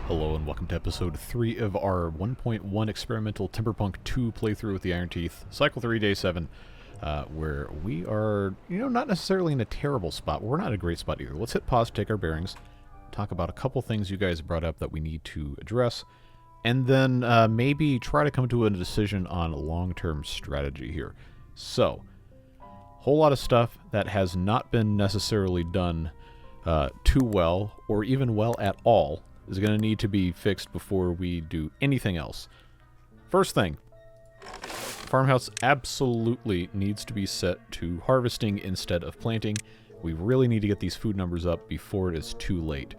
Hello and welcome to episode 3 of our 1.1 experimental Timberpunk 2 playthrough with the Iron Teeth, Cycle 3, Day 7, where we are, not necessarily in a terrible spot. We're not in a great spot either. Let's hit pause, take our bearings, talk about a couple things you guys brought up that we need to address, and then maybe try to come to a decision on long-term strategy here. So, whole lot of stuff that has not been necessarily done too well, or even well at all, is going to need to be fixed before we do anything else. First thing, farmhouse absolutely needs to be set to harvesting instead of planting. We really need to get these food numbers up before it is too late.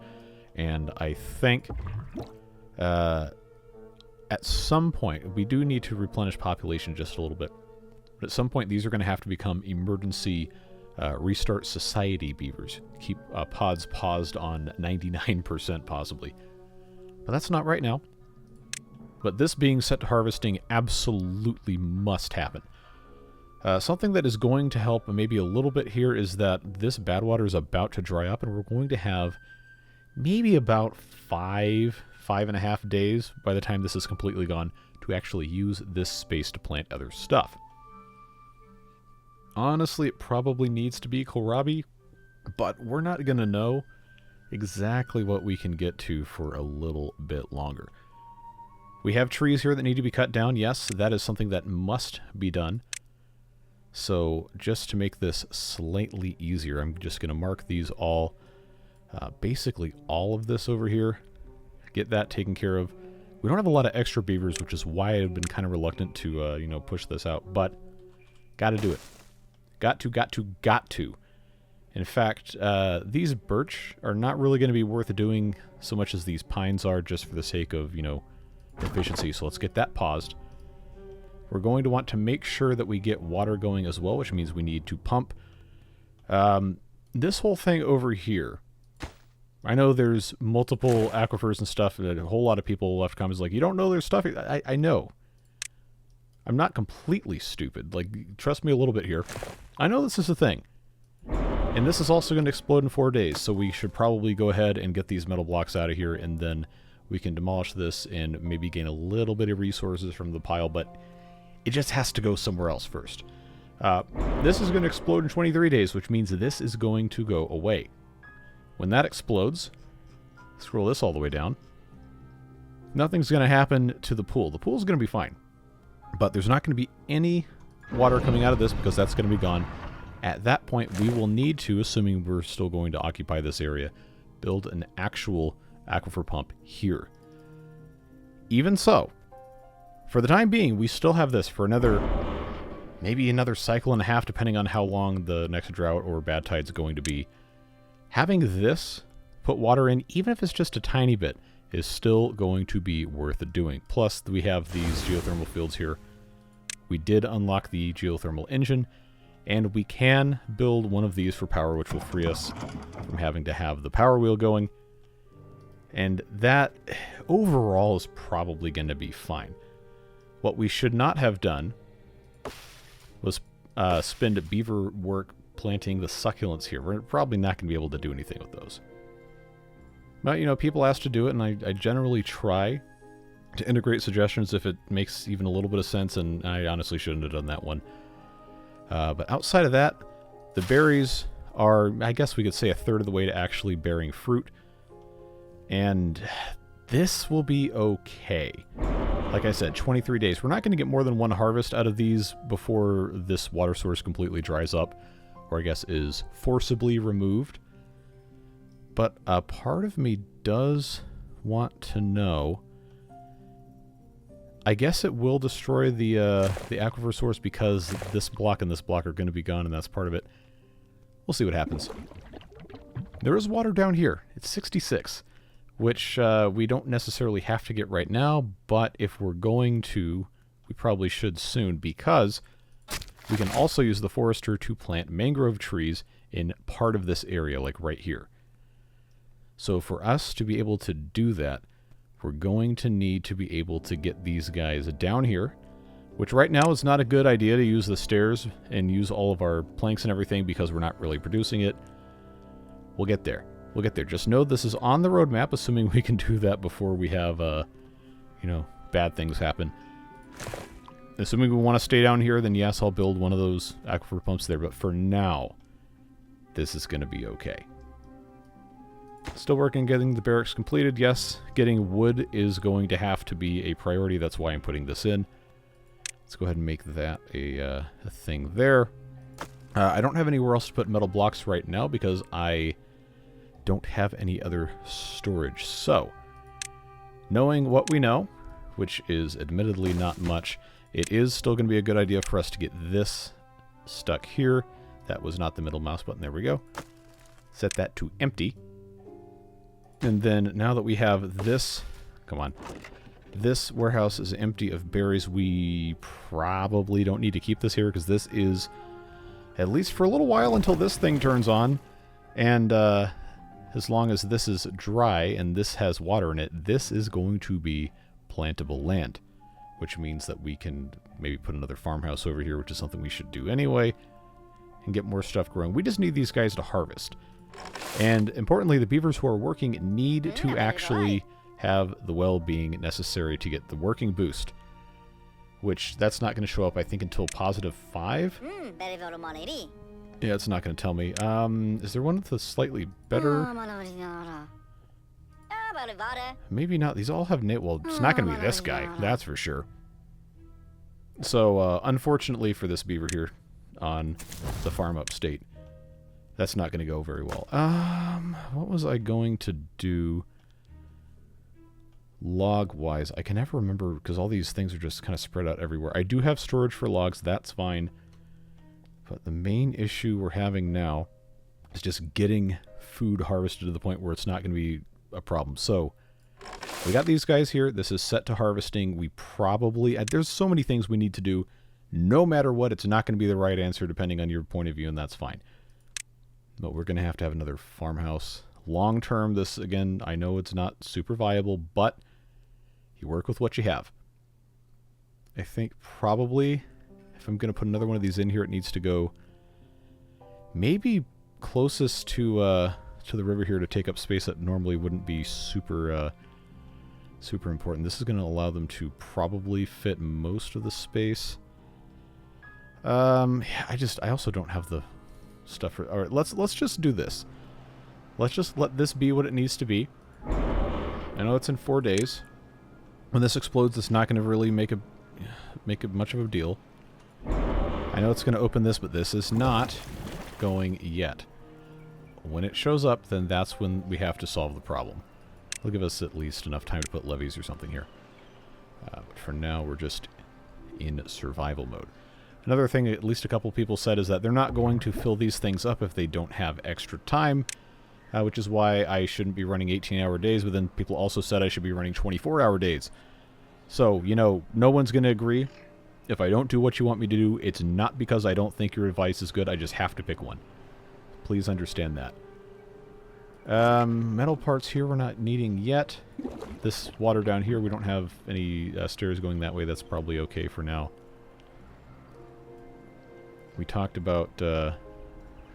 And I think at some point, we do need to replenish population just a little bit. But at some point, these are going to have to become emergency restart society beavers. Keep pods paused on 99% possibly. But that's not right now. But this being set to harvesting absolutely must happen. Something that is going to help maybe a little bit here is that this bad water is about to dry up, and we're going to have maybe about 5.5 days by the time this is completely gone to actually use this space to plant other stuff. Honestly, it probably needs to be kohlrabi, but we're not going to know exactly what we can get to for a little bit longer. We have trees here that need to be cut down. Yes, that is something that must be done. So just to make this slightly easier, I'm just going to mark these all, basically all of this over here. Get that taken care of. We don't have a lot of extra beavers, which is why I've been kind of reluctant to, push this out, but got to do it. Got to. In fact, these birch are not really going to be worth doing so much as these pines are, just for the sake of, efficiency. So let's get that paused. We're going to want to make sure that we get water going as well, which means we need to pump. This whole thing over here, I know there's multiple aquifers and stuff, and a whole lot of people left comments like, you don't know there's stuff here. I know. I'm not completely stupid. Trust me a little bit here. I know this is a thing. And this is also going to explode in 4 days, so we should probably go ahead and get these metal blocks out of here, and then we can demolish this and maybe gain a little bit of resources from the pile, but it just has to go somewhere else first. This is going to explode in 23 days, which means this is going to go away. When that explodes, scroll this all the way down, nothing's going to happen to the pool. The pool's going to be fine. But there's not going to be any water coming out of this because that's going to be gone. At that point, we will need to, assuming we're still going to occupy this area, build an actual aquifer pump here. Even so, for the time being, we still have this for maybe another cycle and a half, depending on how long the next drought or bad tide is going to be. Having this put water in, even if it's just a tiny bit, is still going to be worth doing. Plus, we have these geothermal fields here. We did unlock the geothermal engine, and we can build one of these for power, which will free us from having to have the power wheel going. And that, overall, is probably going to be fine. What we should not have done was spend beaver work planting the succulents here. We're probably not going to be able to do anything with those. But, people ask to do it, and I generally try to integrate suggestions if it makes even a little bit of sense, and I honestly shouldn't have done that one. But outside of that, the berries are, I guess we could say, a third of the way to actually bearing fruit. And this will be okay. Like I said, 23 days. We're not going to get more than one harvest out of these before this water source completely dries up, or I guess is forcibly removed. But a part of me does want to know. I guess it will destroy the aquifer source because this block and this block are going to be gone, and that's part of it. We'll see what happens. There is water down here. It's 66, which we don't necessarily have to get right now, but if we're going to, we probably should soon, because we can also use the forester to plant mangrove trees in part of this area, like right here. So for us to be able to do that, we're going to need to be able to get these guys down here, which right now is not a good idea to use the stairs and use all of our planks and everything because we're not really producing it. We'll get there. We'll get there. Just know this is on the roadmap, assuming we can do that before we have, you know, bad things happen. Assuming we want to stay down here, then yes, I'll build one of those aquifer pumps there. But for now, this is going to be okay. Still working getting the barracks completed. Yes, getting wood is going to have to be a priority. That's why I'm putting this in. Let's go ahead and make that a thing there. I don't have anywhere else to put metal blocks right now because I don't have any other storage. So, knowing what we know, which is admittedly not much, it is still going to be a good idea for us to get this stuck here. That was not the middle mouse button. There we go. Set that to empty. And then now that we have this, come on, this warehouse is empty of berries, we probably don't need to keep this here because this is, at least for a little while until this thing turns on, and as long as this is dry and this has water in it, this is going to be plantable land, which means that we can maybe put another farmhouse over here, which is something we should do anyway, and get more stuff growing. We just need these guys to harvest. And importantly, the beavers who are working need to actually have the well-being necessary to get the working boost, which that's not going to show up, I think, until +5. Yeah, it's not going to tell me. Is there one with a slightly better? Maybe not. These all have well, it's not going to be this guy, that's for sure. So, unfortunately for this beaver here on the farm upstate, that's not going to go very well. What was I going to do log-wise? I can never remember because all these things are just kind of spread out everywhere. I do have storage for logs, that's fine. But the main issue we're having now is just getting food harvested to the point where it's not going to be a problem. So, we got these guys here. This is set to harvesting. We probably... there's so many things we need to do. No matter what, it's not going to be the right answer depending on your point of view, and that's fine. But we're going to have another farmhouse. Long term, this, again, I know it's not super viable, but you work with what you have. I think probably, if I'm going to put another one of these in here, it needs to go maybe closest to the river here to take up space that normally wouldn't be super super important. This is going to allow them to probably fit most of the space. I also don't have the stuff for... Alright, let's just do this. Let's just let this be what it needs to be. I know it's in 4 days. When this explodes, it's not going to really make it much of a deal. I know it's going to open this, but this is not going yet. When it shows up, then that's when we have to solve the problem. It'll give us at least enough time to put levees or something here. But for now, we're just in survival mode. Another thing at least a couple people said is that they're not going to fill these things up if they don't have extra time, which is why I shouldn't be running 18-hour days, but then people also said I should be running 24-hour days. So, you know, no one's going to agree. If I don't do what you want me to do, it's not because I don't think your advice is good, I just have to pick one. Please understand that. Metal parts here we're not needing yet. This water down here, we don't have any stairs going that way, that's probably okay for now. We talked about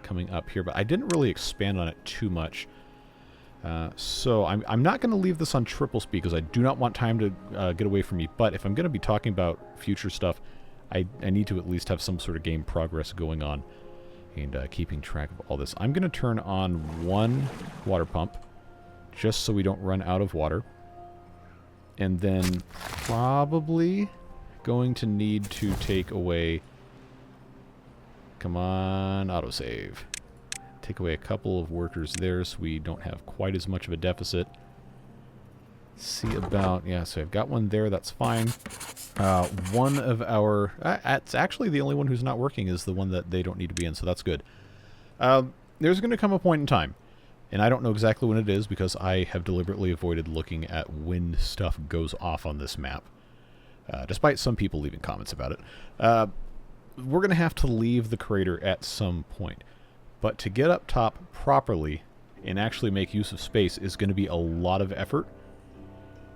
coming up here, but I didn't really expand on it too much. So I'm not going to leave this on triple speed because I do not want time to get away from me. But if I'm going to be talking about future stuff, I need to at least have some sort of game progress going on and keeping track of all this. I'm going to turn on one water pump just so we don't run out of water. And then probably going to need to take away... Come on, autosave. Take away a couple of workers there so we don't have quite as much of a deficit. See about... Yeah, so I've got one there, that's fine. One of our... it's actually the only one who's not working is the one that they don't need to be in, so that's good. There's going to come a point in time, and I don't know exactly when it is because I have deliberately avoided looking at when stuff goes off on this map, despite some people leaving comments about it. We're going to have to leave the crater at some point. But to get up top properly and actually make use of space is going to be a lot of effort.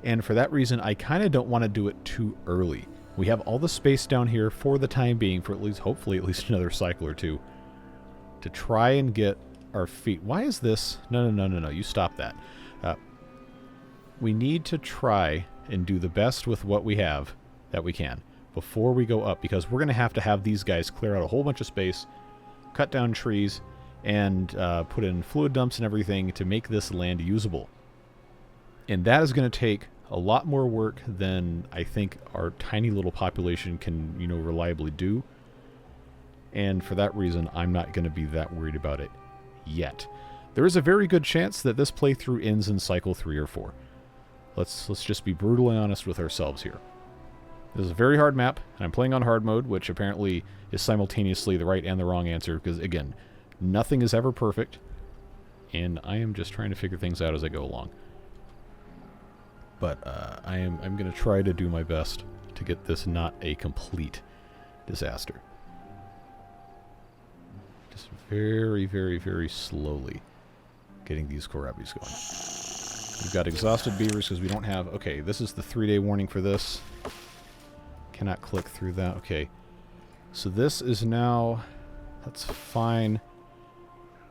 And for that reason, I kind of don't want to do it too early. We have all the space down here for the time being, for at least, hopefully, at least another cycle or two, to try and get our feet. Why is this? No. You stop that. We need to try and do the best with what we have that we can before we go up, because we're going to have these guys clear out a whole bunch of space, cut down trees, and put in fluid dumps and everything to make this land usable. And that is going to take a lot more work than I think our tiny little population can, reliably do. And for that reason, I'm not going to be that worried about it yet. There is a very good chance that this playthrough ends in cycle 3 or 4. Let's just be brutally honest with ourselves here. This is a very hard map, and I'm playing on hard mode, which apparently is simultaneously the right and the wrong answer, because, again, nothing is ever perfect, and I am just trying to figure things out as I go along. But I'm going to try to do my best to get this not a complete disaster. Just very, very, very slowly getting these corabbies going. We've got exhausted beavers because we don't have... Okay, this is the 3-day warning for this. Cannot click through that. Okay. So this is now... That's fine.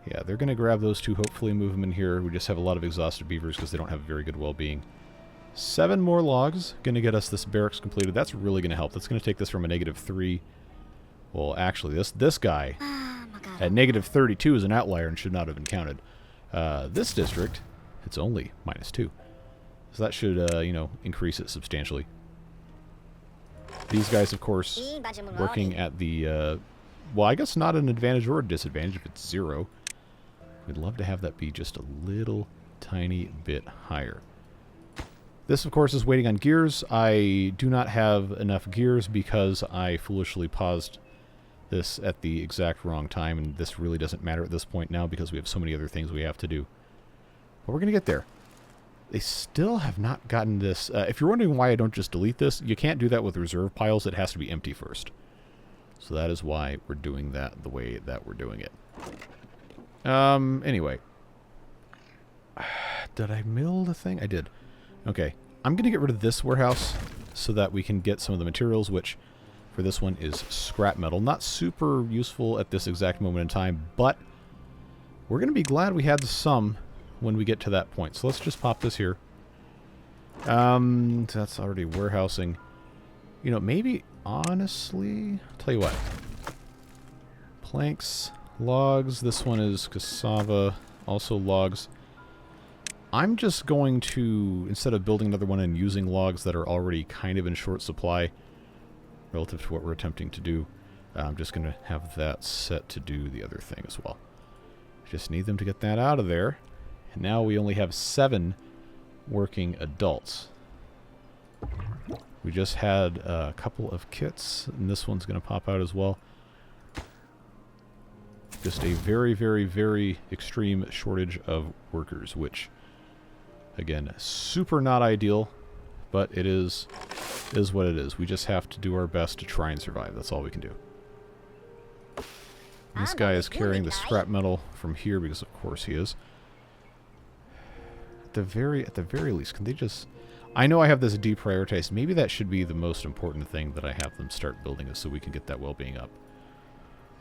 Yeah, they're going to grab those two, hopefully move them in here. We just have a lot of exhausted beavers because they don't have very good well-being. 7 more logs. Going to get us this barracks completed. That's really going to help. That's going to take this from a -3. Well, actually, this guy at -32 is an outlier and should not have been counted. This district... It's only -2. So that should, increase it substantially. These guys, of course, working at the, well, I guess not an advantage or a disadvantage if it's 0. We'd love to have that be just a little tiny bit higher. This, of course, is waiting on gears. I do not have enough gears because I foolishly paused this at the exact wrong time, and this really doesn't matter at this point now because we have so many other things we have to do. But we're going to get there. They still have not gotten this. If you're wondering why I don't just delete this, you can't do that with reserve piles. It has to be empty first. So that is why we're doing that the way that we're doing it. Anyway. Did I mill the thing? I did. Okay. I'm going to get rid of this warehouse so that we can get some of the materials, which for this one is scrap metal. Not super useful at this exact moment in time, but we're going to be glad we had some when we get to that point. So let's just pop this here. That's already warehousing. Maybe, honestly, I'll tell you what. Planks, logs. This one is cassava, also logs. I'm just going to, instead of building another one and using logs that are already kind of in short supply relative to what we're attempting to do, I'm just going to have that set to do the other thing as well. Just need them to get that out of there. And now we only have 7 working adults. We just had a couple of kits, and this one's going to pop out as well. Just a very, very, very extreme shortage of workers, which, again, super not ideal, but it is what it is. We just have to do our best to try and survive. That's all we can do. And this guy is carrying the scrap metal from here because, of course, he is. At the very least, can they just... I know I have this deprioritized. Maybe that should be the most important thing that I have them start building is so we can get that well-being up.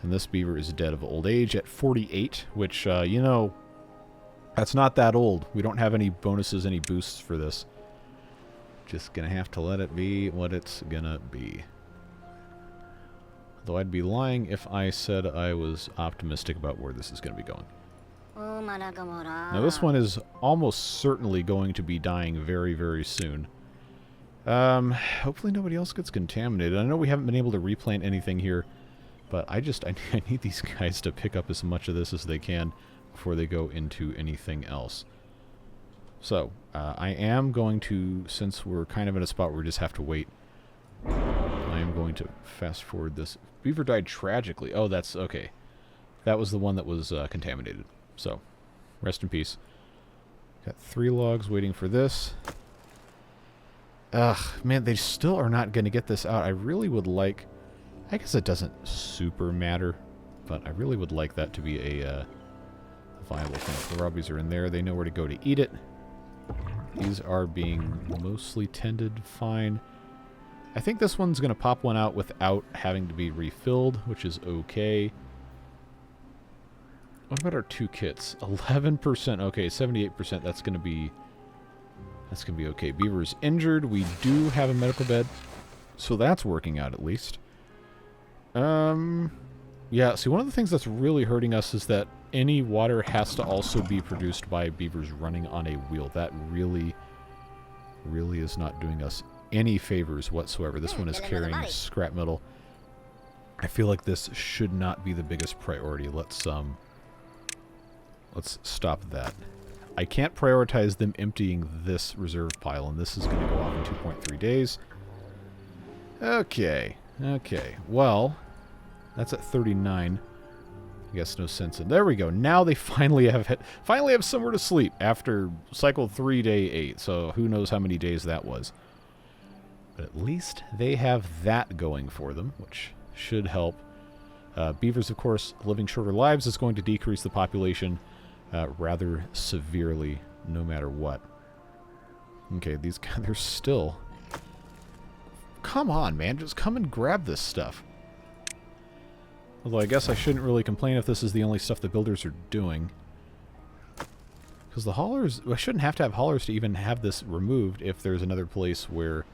And this beaver is dead of old age at 48, which, that's not that old. We don't have any bonuses, any boosts for this. Just gonna have to let it be what it's gonna be. Though I'd be lying if I said I was optimistic about where this is gonna be going. Now this one is almost certainly going to be dying very, very soon. Hopefully nobody else gets contaminated. I know we haven't been able to replant anything here, but I need these guys to pick up as much of this as they can before they go into anything else. So, I am going to, since we're kind of in a spot where we just have to wait, I am going to fast forward this. Beaver died tragically. Oh, that's okay. That was the one that was contaminated. So, rest in peace. Got 3 logs waiting for this. Ugh, man, they still are not going to get this out. I really would like... I guess it doesn't super matter, but I really would like that to be a viable thing. The robbies are in there. They know where to go to eat it. These are being mostly tended fine. I think this one's going to pop one out without having to be refilled, which is okay. What about our 2 kits? 11%. Okay, 78%. That's gonna be okay. Beaver's injured. We do have a medical bed, so that's working out at least. Yeah, see, one of the things that's really hurting us is that any water has to also be produced by beavers running on a wheel. That really is not doing us any favors whatsoever. This one is carrying scrap metal. I feel like this should not be the biggest priority. Let's stop that. I can't prioritize them emptying this reserve pile, and this is going to go off in 2.3 days. Okay. Well, that's at 39. I guess no sense in. There we go. Now they finally have somewhere to sleep after cycle 3, day 8. So who knows how many days that was. But at least they have that going for them, which should help. Beavers, of course, living shorter lives is going to decrease the population rather severely, no matter what. Okay, these guys, they're still... Come on, man. Just come and grab this stuff. Although I guess I shouldn't really complain if this is the only stuff the builders are doing. Because the haulers... I shouldn't have to have haulers to even have this removed if there's another place where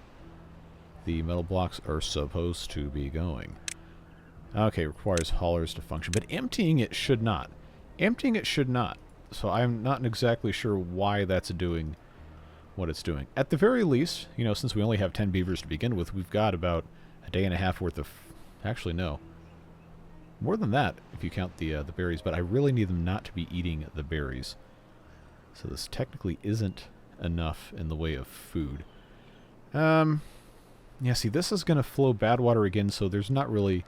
the metal blocks are supposed to be going. Okay, requires haulers to function. But emptying it should not. Emptying it should not. So I'm not exactly sure why that's doing what it's doing. At the very least, you know, since we only have 10 beavers to begin with, we've got about a day and a half worth of... Actually, no. More than that, if you count the berries. But I really need them not to be eating the berries. So this technically isn't enough in the way of food. Yeah, see, this is going to flow bad water again, so there's not really...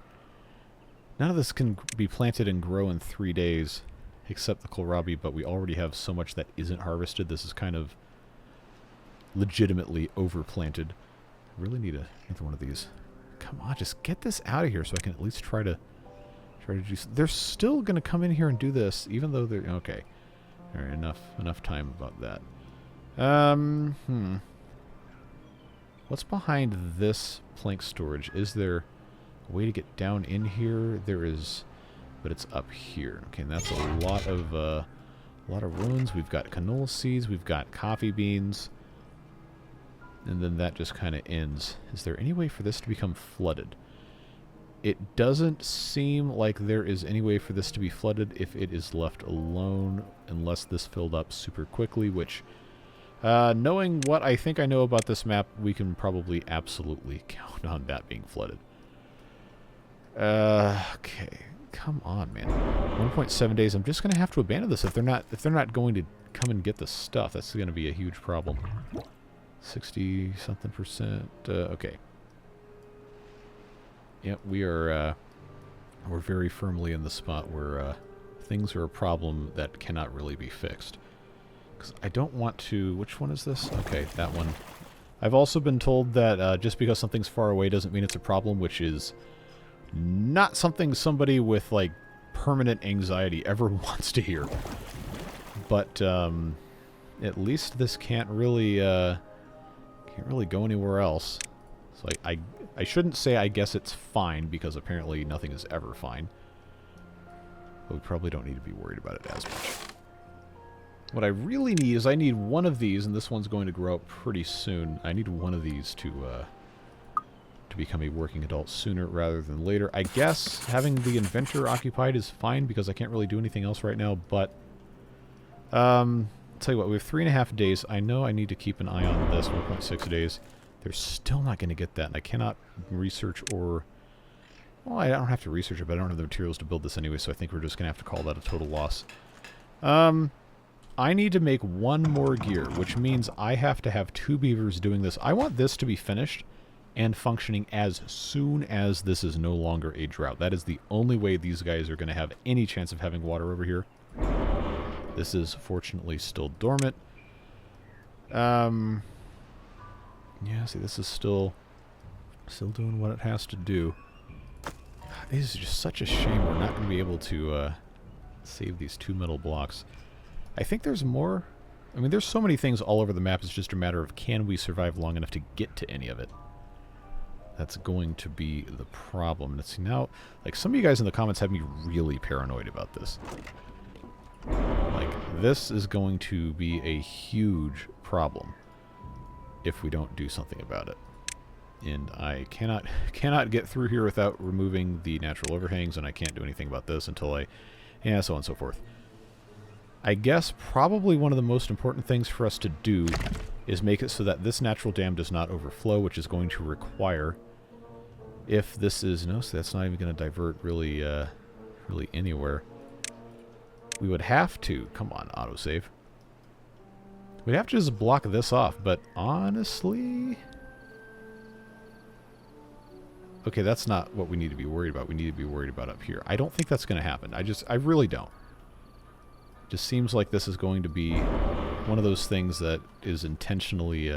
None of this can be planted and grow in 3 days, except the kohlrabi, but we already have so much that isn't harvested. This is kind of legitimately overplanted. I really need another one of these. Come on, just get this out of here so I can at least try to do... They're still going to come in here and do this, even though they're... Okay. All right, enough time about that. What's behind this plank storage? Is there a way to get down in here? There is, but it's up here. Okay, and that's a lot of ruins. We've got canola seeds. We've got coffee beans. And then that just kind of ends. Is there any way for this to become flooded? It doesn't seem like there is any way for this to be flooded if it is left alone, unless this filled up super quickly, which, knowing what I think I know about this map, we can probably absolutely count on that being flooded. Okay. Come on, man. 1.7 days. I'm just going to have to abandon this if they're not going to come and get the stuff. That's going to be a huge problem. 60-something%. Okay. Yep, we're very firmly in the spot where things are a problem that cannot really be fixed. Because I don't want to... Which one is this? Okay, that one. I've also been told that just because something's far away doesn't mean it's a problem, which is not something somebody with, like, permanent anxiety ever wants to hear. But at least this can't really go anywhere else. So I shouldn't say I guess it's fine, because apparently nothing is ever fine. But we probably don't need to be worried about it as much. What I really need is I need one of these, and this one's going to grow up pretty soon. I need one of these to become a working adult sooner rather than later. I guess having the inventor occupied is fine, because I can't really do anything else right now, but... I'll tell you what, we have 3.5 days. I know I need to keep an eye on this, 1.6 days. They're still not going to get that, and I cannot research or... Well, I don't have to research it, but I don't have the materials to build this anyway, so I think we're just going to have to call that a total loss. I need to make one more gear, which means I have to have 2 beavers doing this. I want this to be finished and functioning as soon as this is no longer a drought. That is the only way these guys are going to have any chance of having water over here. This is fortunately still dormant. Yeah, see, this is still doing what it has to do. It is just such a shame we're not going to be able to save these 2 metal blocks. I think there's more. I mean, there's so many things all over the map. It's just a matter of can we survive long enough to get to any of it. That's going to be the problem. Let's see now. Like, some of you guys in the comments have me really paranoid about this. Like, this is going to be a huge problem if we don't do something about it. And I cannot get through here without removing the natural overhangs, and I can't do anything about this until I... Yeah, so on and so forth. I guess probably one of the most important things for us to do is make it so that this natural dam does not overflow, which is going to require... If this is... No, so that's not even going to divert really, really anywhere. We would have to... Come on, autosave. We'd have to just block this off, but honestly... Okay, that's not what we need to be worried about. We need to be worried about up here. I don't think that's going to happen. I really don't. It just seems like this is going to be one of those things that is intentionally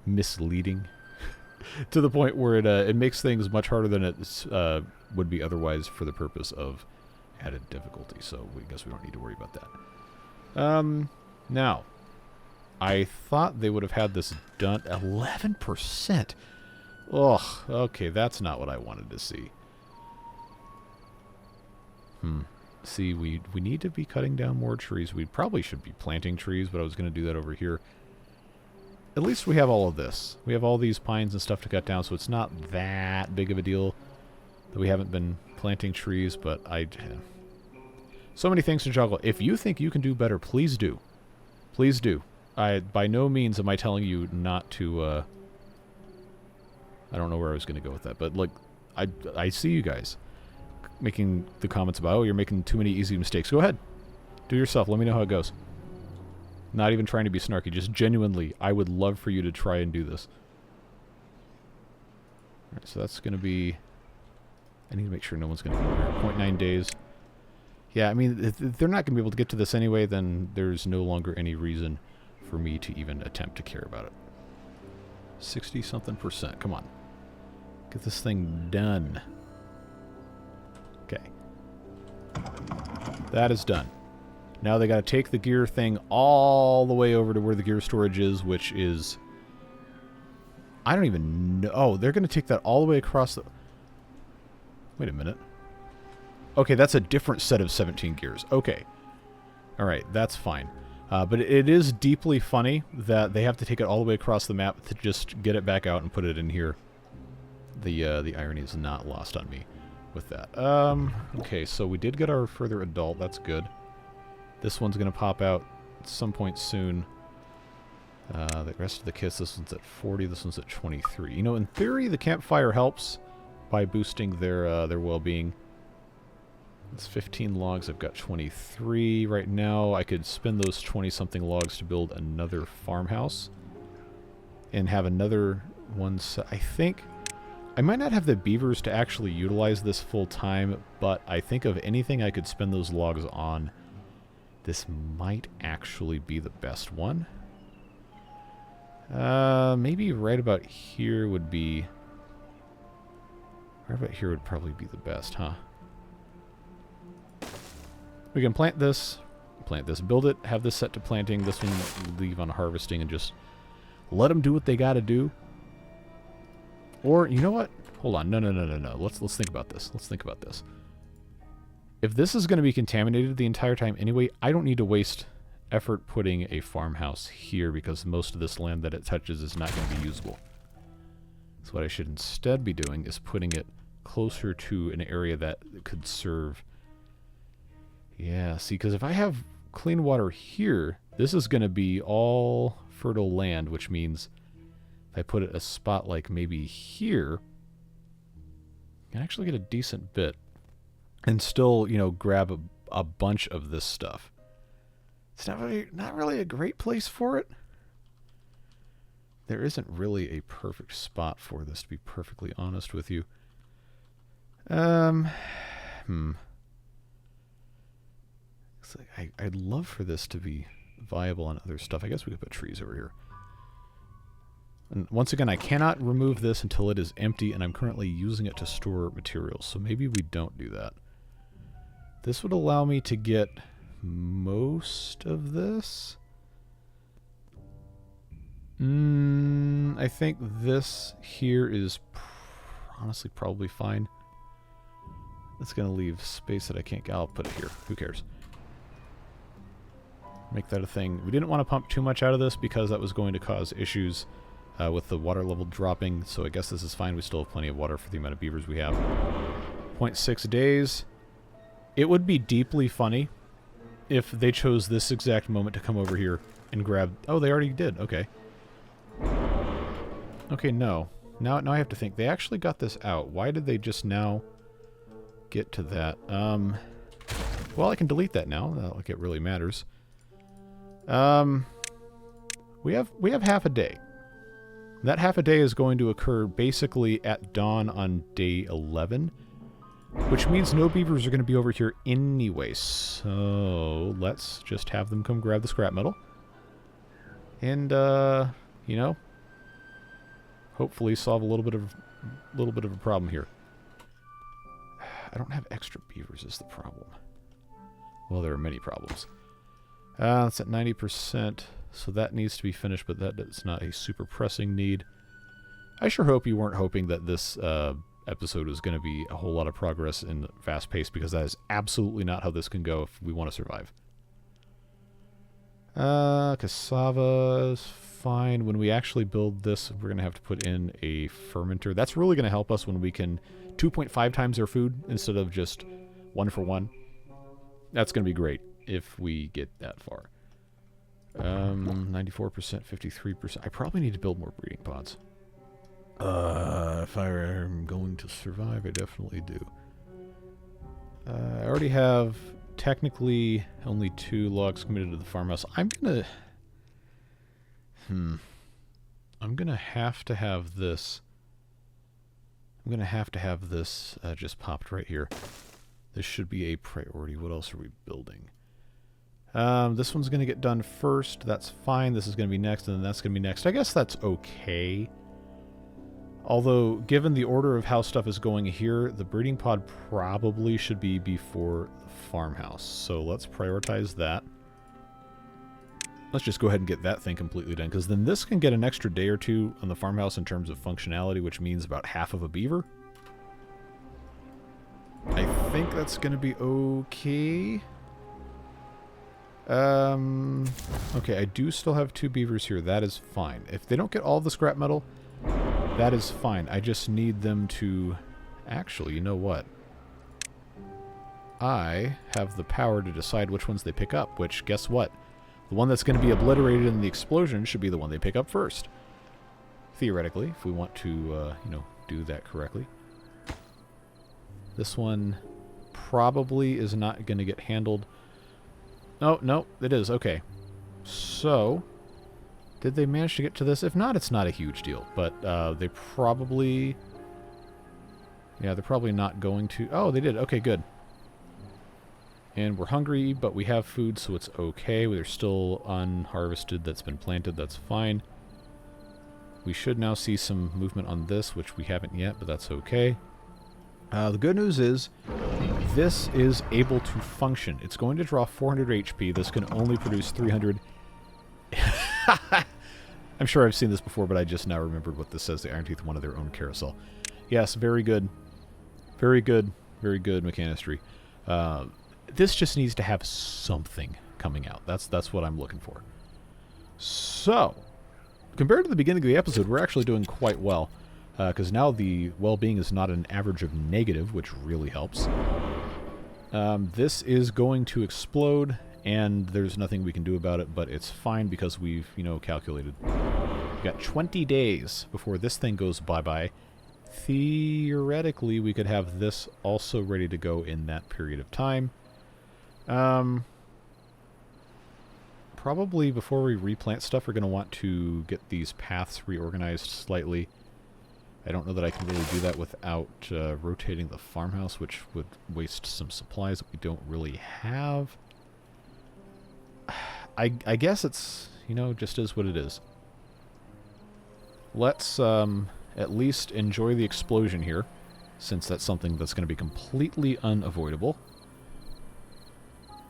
misleading to the point where it makes things much harder than it would be otherwise for the purpose of added difficulty. So I guess we don't need to worry about that. Now, I thought they would have had this done. 11%. Ugh, okay, that's not what I wanted to see. See, we need to be cutting down more trees. We probably should be planting trees, but I was going to do that over here. At least we have all of this. We have all these pines and stuff to cut down, so it's not that big of a deal that we haven't been planting trees, but so many things to juggle. If you think you can do better, please do. Please do. By no means am I telling you not to... I don't know where I was going to go with that, but like, I see you guys making the comments about, oh, you're making too many easy mistakes. Go ahead. Do yourself. Let me know how it goes. Not even trying to be snarky. Just genuinely, I would love for you to try and do this. Alright, so that's going to be... I need to make sure no one's going to come here. 0.9 days. Yeah, I mean, if they're not going to be able to get to this anyway, then there's no longer any reason for me to even attempt to care about it. 60-something%. Come on. Get this thing done. Okay. That is done. Now they got to take the gear thing all the way over to where the gear storage is, which is... I don't even know. Oh, they're going to take that all the way across the... Wait a minute. Okay, that's a different set of 17 gears. Okay. Alright, that's fine. But it is deeply funny that they have to take it all the way across the map to just get it back out and put it in here. The irony is not lost on me with that. Okay, so we did get our further adult. That's good. This one's going to pop out at some point soon. The rest of the kits, this one's at 40, this one's at 23. You know, in theory, the campfire helps by boosting their well-being. It's 15 logs. I've got 23 right now. I could spend those 20-something logs to build another farmhouse and have another one set. I think I might not have the beavers to actually utilize this full time, but I think of anything I could spend those logs on, this might actually be the best one. Maybe right about here would be... Right about here would probably be the best, huh? We can plant this, build it, have this set to planting, this one leave on harvesting, and just let them do what they gotta do. Or, you know what? Hold on, no. Let's think about this. Let's think about this. If this is going to be contaminated the entire time anyway, I don't need to waste effort putting a farmhouse here because most of this land that it touches is not going to be usable. So what I should instead be doing is putting it closer to an area that could serve... Yeah, see, because if I have clean water here, this is going to be all fertile land, which means if I put it a spot like maybe here, I can actually get a decent bit and still, you know, grab a bunch of this stuff. It's not really a great place for it. There isn't really a perfect spot for this, to be perfectly honest with you. It's like I'd love for this to be viable on other stuff. I guess we could put trees over here. And once again, I cannot remove this until it is empty, and I'm currently using it to store materials, so maybe we don't do that. This would allow me to get most of this. I think this here is honestly probably fine. It's going to leave space that I can't get. I'll put it here. Who cares? Make that a thing. We didn't want to pump too much out of this because that was going to cause issues with the water level dropping, so I guess this is fine. We still have plenty of water for the amount of beavers we have. 0.6 days. It would be deeply funny if they chose this exact moment to come over here and grab... Oh, they already did. Okay. Okay, no. Now I have to think. They actually got this out. Why did they just now get to that? Well, I can delete that now. Not like it really matters. We have half a day. That half a day is going to occur basically at dawn on day 11, which means no beavers are going to be over here anyway. So let's just have them come grab the scrap metal, and you know, hopefully solve a little bit of a problem here. I don't have extra beavers is the problem. Well, there are many problems. It's at 90%, so that needs to be finished, but that's not a super pressing need. I sure hope you weren't hoping that this episode was going to be a whole lot of progress and fast pace, because that is absolutely not how this can go if we want to survive. Cassava is fine. When we actually build this, we're going to have to put in a fermenter. That's really going to help us when we can 2.5 times our food instead of just 1 for 1. That's going to be great if we get that far. 94%, 53%. I probably need to build more breeding pods. If I'm going to survive, I definitely do. I already have technically only 2 logs committed to the farmhouse. I'm gonna have to have this. I'm gonna have to have this just popped right here. This should be a priority. What else are we building? This one's gonna get done first. That's fine. This is gonna be next, and then that's gonna be next. I guess that's okay. Although, given the order of how stuff is going here, the breeding pod probably should be before the farmhouse. So let's prioritize that. Let's just go ahead and get that thing completely done, because then this can get an extra day or 2 on the farmhouse in terms of functionality, which means about half of a beaver. I think that's going to be okay. Okay, I do still have 2 beavers here. That is fine. If they don't get all the scrap metal, that is fine. I just need them to... Actually, you know what? I have the power to decide which ones they pick up, which, guess what? The one that's going to be obliterated in the explosion should be the one they pick up first. Theoretically, if we want to, you know, do that correctly. This one probably is not going to get handled. Oh, no, it is. Okay. So... Did they manage to get to this? If not, it's not a huge deal. But they probably... Yeah, they're probably not going to... Oh, they did. Okay, good. And we're hungry, but we have food, so it's okay. There's still unharvested that's been planted. That's fine. We should now see some movement on this, which we haven't yet, but that's okay. The good news is this is able to function. It's going to draw 400 HP. This can only produce 300... I'm sure I've seen this before, but I just now remembered what this says. The Iron Teeth wanted their own carousel. Yes, very good. Very good. Very good mechanistry. This just needs to have something coming out. That's what I'm looking for. So, compared to the beginning of the episode, we're actually doing quite well. Because now the well-being is not an average of negative, which really helps. This is going to explode, and there's nothing we can do about it, but it's fine because we've, you know, calculated. We've got 20 days before this thing goes bye-bye. Theoretically, we could have this also ready to go in that period of time. Probably before we replant stuff, we're going to want to get these paths reorganized slightly. I don't know that I can really do that without rotating the farmhouse, which would waste some supplies that we don't really have. I guess it's, you know, just is what it is. Let's at least enjoy the explosion here, since that's something that's going to be completely unavoidable.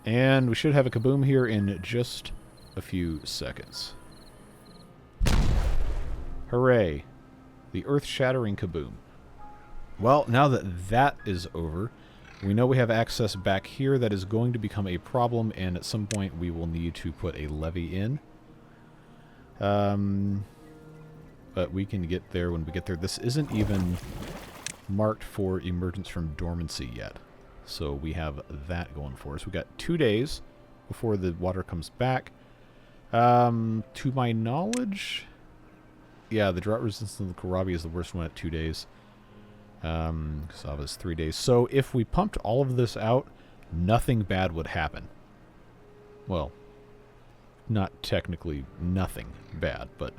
And we should have a kaboom here in just a few seconds. Hooray. The earth-shattering kaboom. Well, now that that is over, We know we have access back here that is going to become a problem, and at some point we will need to put a levee in. But we can get there when we get there. This isn't even marked for emergence from dormancy yet. So we have that going for us. We got 2 days before the water comes back. To my knowledge, yeah, the drought resistance of the Kohlrabi is the worst one at 2 days. Sava is 3 days. So if we pumped all of this out, nothing bad would happen. Well, not technically nothing bad, but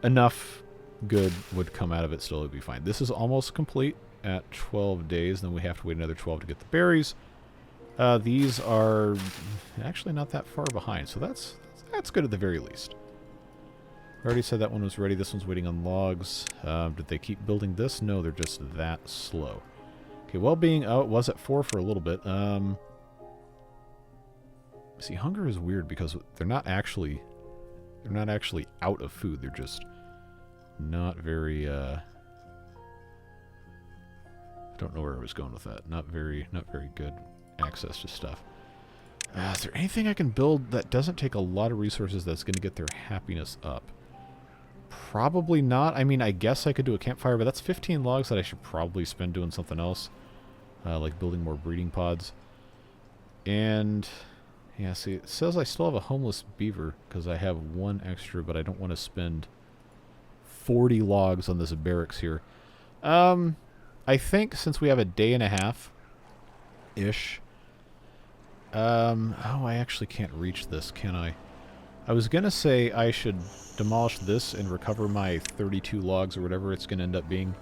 enough good would come out of it still. It would be fine. This is almost complete at 12 days. Then we have to wait another 12 to get the berries. These are actually not that far behind, so that's good at the very least. I already said that one was ready. This one's waiting on logs. Did they keep building this? No, they're just that slow. Okay, well-being. Oh, it was at 4 for a little bit. See, hunger is weird because they're not actually out of food. They're just not very. I don't know where I was going with that. Not very good access to stuff. Is there anything I can build that doesn't take a lot of resources that's going to get their happiness up? Probably not. I mean, I guess I could do a campfire, but that's 15 logs that I should probably spend doing something else. Like building more breeding pods. And, yeah, see, it says I still have a homeless beaver because I have 1 extra, but I don't want to spend 40 logs on this barracks here. I think since we have a day and a half-ish. Oh, I actually can't reach this, can I? I was going to say I should demolish this and recover my 32 logs or whatever it's going to end up being.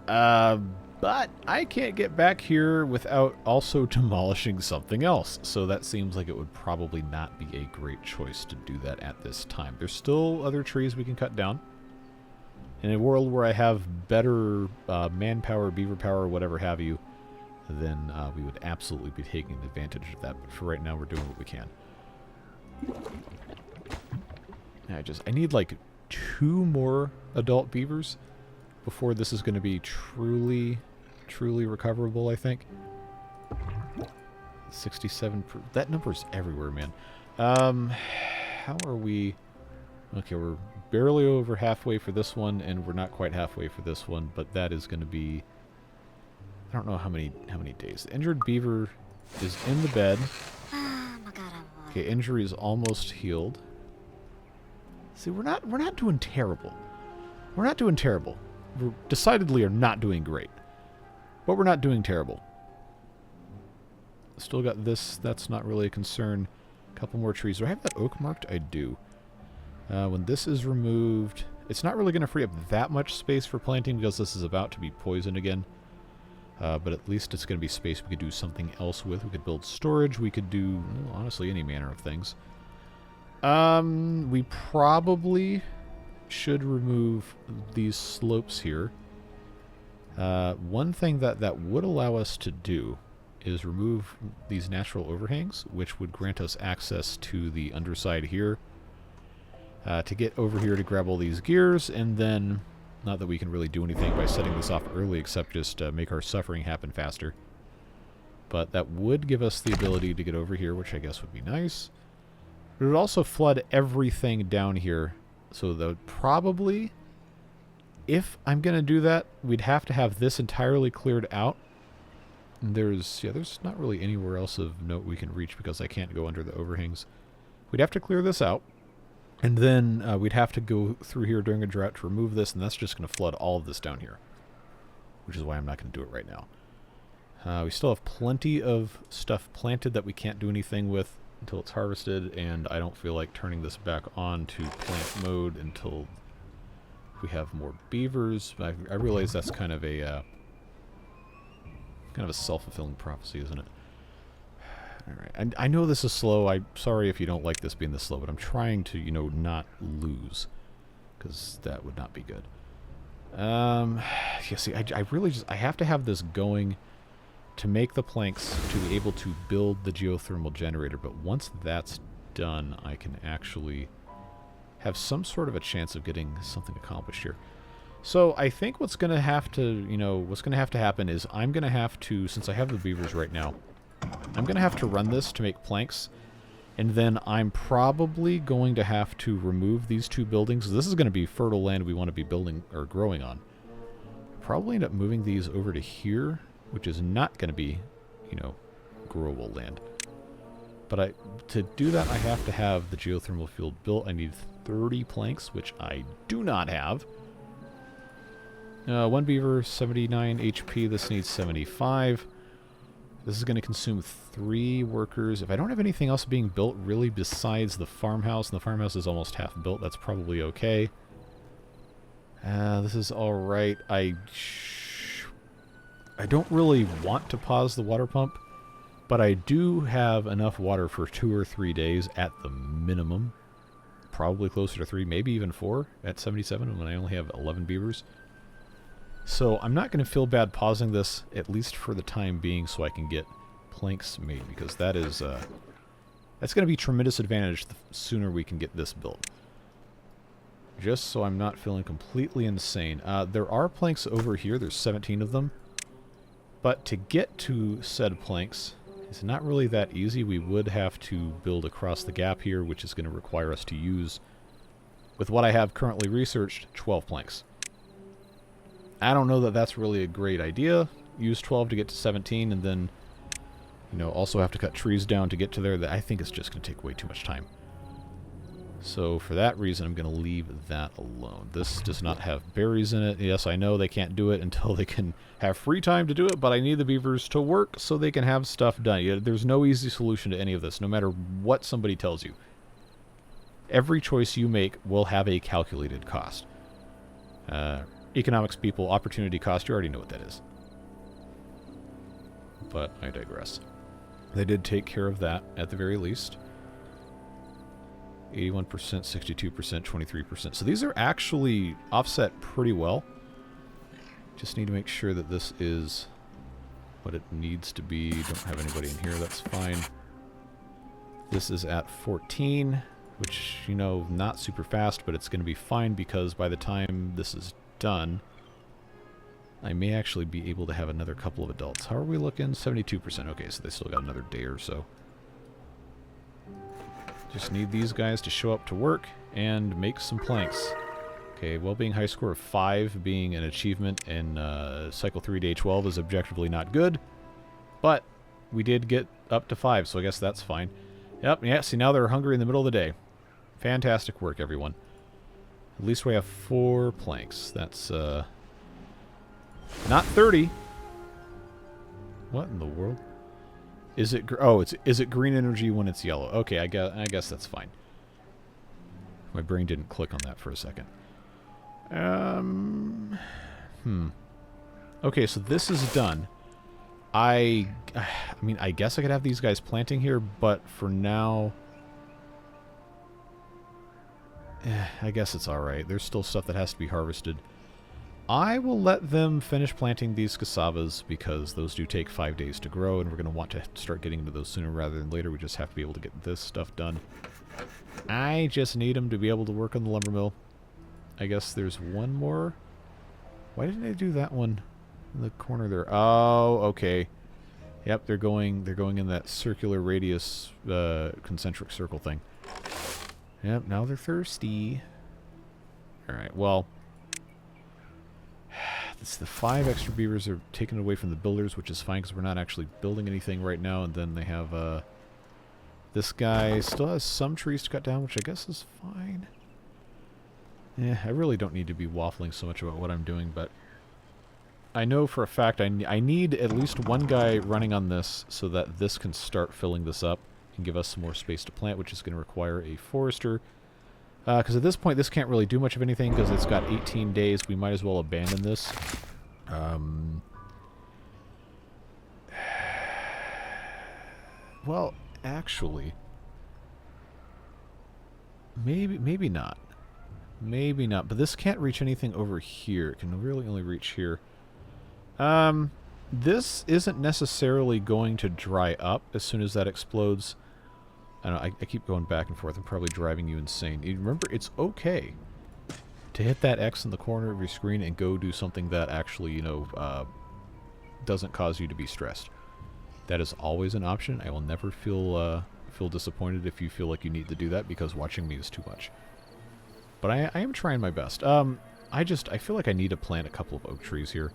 But I can't get back here without also demolishing something else. So that seems like it would probably not be a great choice to do that at this time. There's still other trees we can cut down. In a world where I have better manpower, beaver power, whatever have you, then we would absolutely be taking advantage of that. But for right now, we're doing what we can. I need like 2 more adult beavers before this is going to be truly recoverable, I think. 67 that number's everywhere, man. How are we? Okay, we're barely over halfway for this one, and we're not quite halfway for this one, but that is going to be, I don't know how many days. The injured beaver is in the bed. Okay, injury is almost healed. See, we're not doing terrible. We're not doing terrible. We decidedly are not doing great. But we're not doing terrible. Still got this. That's not really a concern. A couple more trees. Do I have that oak marked? I do. When this is removed, it's not really going to free up that much space for planting because this is about to be poisoned again. But at least it's going to be space we could do something else with. We could build storage. We could do, well, honestly, any manner of things. We probably should remove these slopes here. One thing that would allow us to do is remove these natural overhangs, which would grant us access to the underside here. To get over here to grab all these gears, and then, not that we can really do anything by setting this off early except just make our suffering happen faster. But that would give us the ability to get over here, which I guess would be nice. It would also flood everything down here, so that would probably, if I'm going to do that, we'd have to have this entirely cleared out. And there's not really anywhere else of note we can reach because I can't go under the overhangs. We'd have to clear this out. And then we'd have to go through here during a drought to remove this, and that's just going to flood all of this down here. Which is why I'm not going to do it right now. We still have plenty of stuff planted that we can't do anything with until it's harvested, and I don't feel like turning this back on to plant mode until we have more beavers. I realize that's kind of a self-fulfilling prophecy, isn't it? Alright, and I know this is slow. I'm sorry if you don't like this being this slow, but I'm trying to, not lose. Because that would not be good. Yeah, see, I really I have to have this going to make the planks to be able to build the geothermal generator. But once that's done, I can actually have some sort of a chance of getting something accomplished here. So I think what's going to have to, what's going to have to happen is I'm going to have to, since I have the beavers right now, I'm going to have to run this to make planks. And then I'm probably going to have to remove these 2 buildings. This is going to be fertile land we want to be building or growing on. Probably end up moving these over to here, which is not going to be, growable land. But to do that, I have to have the geothermal field built. I need 30 planks, which I do not have. 1 beaver, 79 HP. This needs 75. This is going to consume 3 workers. If I don't have anything else being built really besides the farmhouse, and the farmhouse is almost half built, that's probably okay. This is alright. I don't really want to pause the water pump, but I do have enough water for 2 or 3 days at the minimum. Probably closer to 3, maybe even 4 at 77 when I only have 11 beavers. So I'm not going to feel bad pausing this, at least for the time being, so I can get planks made, because that is that's going to be a tremendous advantage the sooner we can get this built. Just so I'm not feeling completely insane. There are planks over here. There's 17 of them. But to get to said planks, it's not really that easy. We would have to build across the gap here, which is going to require us to use, with what I have currently researched, 12 planks. I don't know that that's really a great idea. Use 12 to get to 17, and then, also have to cut trees down to get to there. That I think it's just going to take way too much time. So for that reason, I'm going to leave that alone. This does not have berries in it. Yes, I know they can't do it until they can have free time to do it, but I need the beavers to work so they can have stuff done. There's no easy solution to any of this, no matter what somebody tells you. Every choice you make will have a calculated cost. Economics people, opportunity cost, you already know what that is. But I digress. They did take care of that at the very least. 81%, 62%, 23%. So these are actually offset pretty well. Just need to make sure that this is what it needs to be. Don't have anybody in here, that's fine. This is at 14, which, not super fast, but it's going to be fine because by the time this is done, I may actually be able to have another couple of adults. How are we looking? 72%. Okay, so they still got another day or so. Just need these guys to show up to work and make some planks. Okay, well-being high score of 5 being an achievement in cycle 3 day 12 is objectively not good, but we did get up to 5, so I guess that's fine. Yep, yeah, see, now they're hungry in the middle of the day. Fantastic work, everyone. At least we have 4 planks. That's, not 30. What in the world? Is it, is it green energy when it's yellow? Okay, I guess that's fine. My brain didn't click on that for a second. Okay, so this is done. I mean, I guess I could have these guys planting here, but for now, I guess it's alright. There's still stuff that has to be harvested. I will let them finish planting these cassavas because those do take 5 days to grow, and we're going to want to start getting into those sooner rather than later. We just have to be able to get this stuff done. I just need them to be able to work on the lumber mill. I guess there's one more. Why didn't I do that one in the corner there? Oh, okay. Yep, they're going in that circular radius concentric circle thing. Yep, now they're thirsty. Alright, well, it's the 5 extra beavers are taken away from the builders, which is fine because we're not actually building anything right now. And then they have this guy still has some trees to cut down, which I guess is fine. Yeah, I really don't need to be waffling so much about what I'm doing, but I know for a fact I need at least one guy running on this so that this can start filling this up and give us some more space to plant, which is going to require a forester. Because at this point, this can't really do much of anything because it's got 18 days. We might as well abandon this. Well, actually, maybe not. Maybe not. But this can't reach anything over here. It can really only reach here. This isn't necessarily going to dry up as soon as that explodes. I keep going back and forth. I'm probably driving you insane. You remember, it's okay to hit that X in the corner of your screen and go do something that actually, you know, doesn't cause you to be stressed. That is always an option. I will never feel disappointed if you feel like you need to do that, because watching me is too much. But I am trying my best. I feel like I need to plant a couple of oak trees here,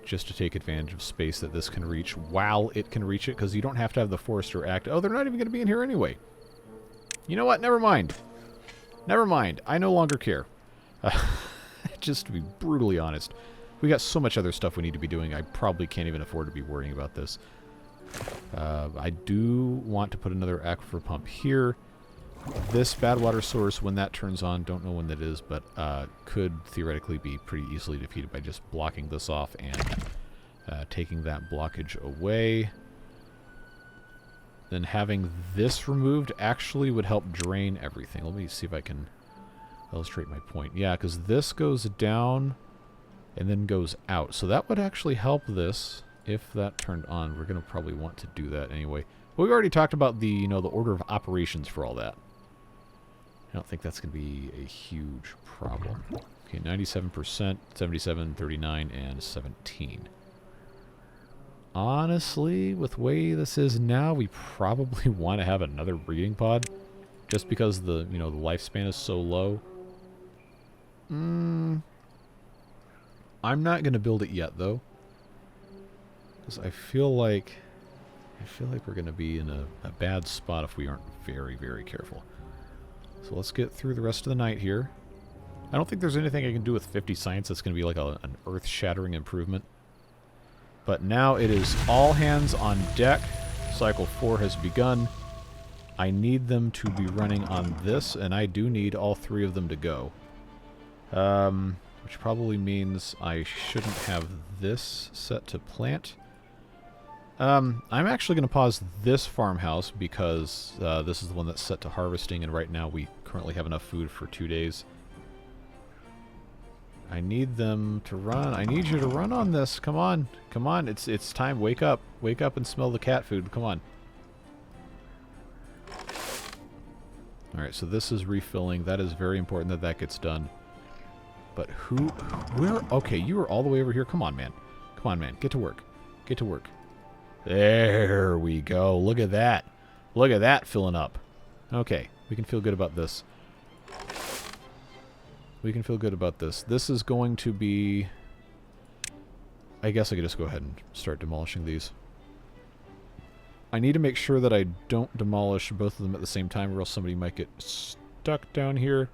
just to take advantage of space that this can reach while it can reach it, because you don't have to have the forester act. Oh, they're not even going to be in here anyway. You know what? Never mind. Never mind. I no longer care. Just to be brutally honest. We got so much other stuff we need to be doing, I probably can't even afford to be worrying about this. I do want to put another aquifer pump here. This bad water source, when that turns on, don't know when that is, but could theoretically be pretty easily defeated by just blocking this off and taking that blockage away. Then having this removed actually would help drain everything. Let me see if I can illustrate my point. Yeah, because this goes down and then goes out. So that would actually help this if that turned on. We're going to probably want to do that anyway. But we already talked about the, you know, the order of operations for all that. I don't think that's going to be a huge problem. Okay, 97%, 77, 39, and 17. Honestly, with the way this is now, we probably want to have another breeding pod, just because the, you know, the lifespan is so low. I'm not going to build it yet, though, because I feel like we're going to be in a bad spot if we aren't very, very careful. So let's get through the rest of the night here. I don't think there's anything I can do with 50 science that's going to be like an earth-shattering improvement. But now it is all hands on deck. Cycle 4 has begun. I need them to be running on this, and I do need all 3 of them to go. Which probably means I shouldn't have this set to plant. I'm actually going to pause this farmhouse because this is the one that's set to harvesting, and right now we currently have enough food for 2 days. I need them to run. I need you to run on this. Come on. Come on. It's time. Wake up. Wake up and smell the cat food. Come on. Alright, so this is refilling. That is very important that that gets done. But where? Okay, you are all the way over here. Come on, man. Come on, man. Get to work. Get to work. There we go. Look at that. Look at that filling up. Okay, we can feel good about this. We can feel good about this. This is going to be... I guess I could just go ahead and start demolishing these. I need to make sure that I don't demolish both of them at the same time, or else somebody might get stuck down here.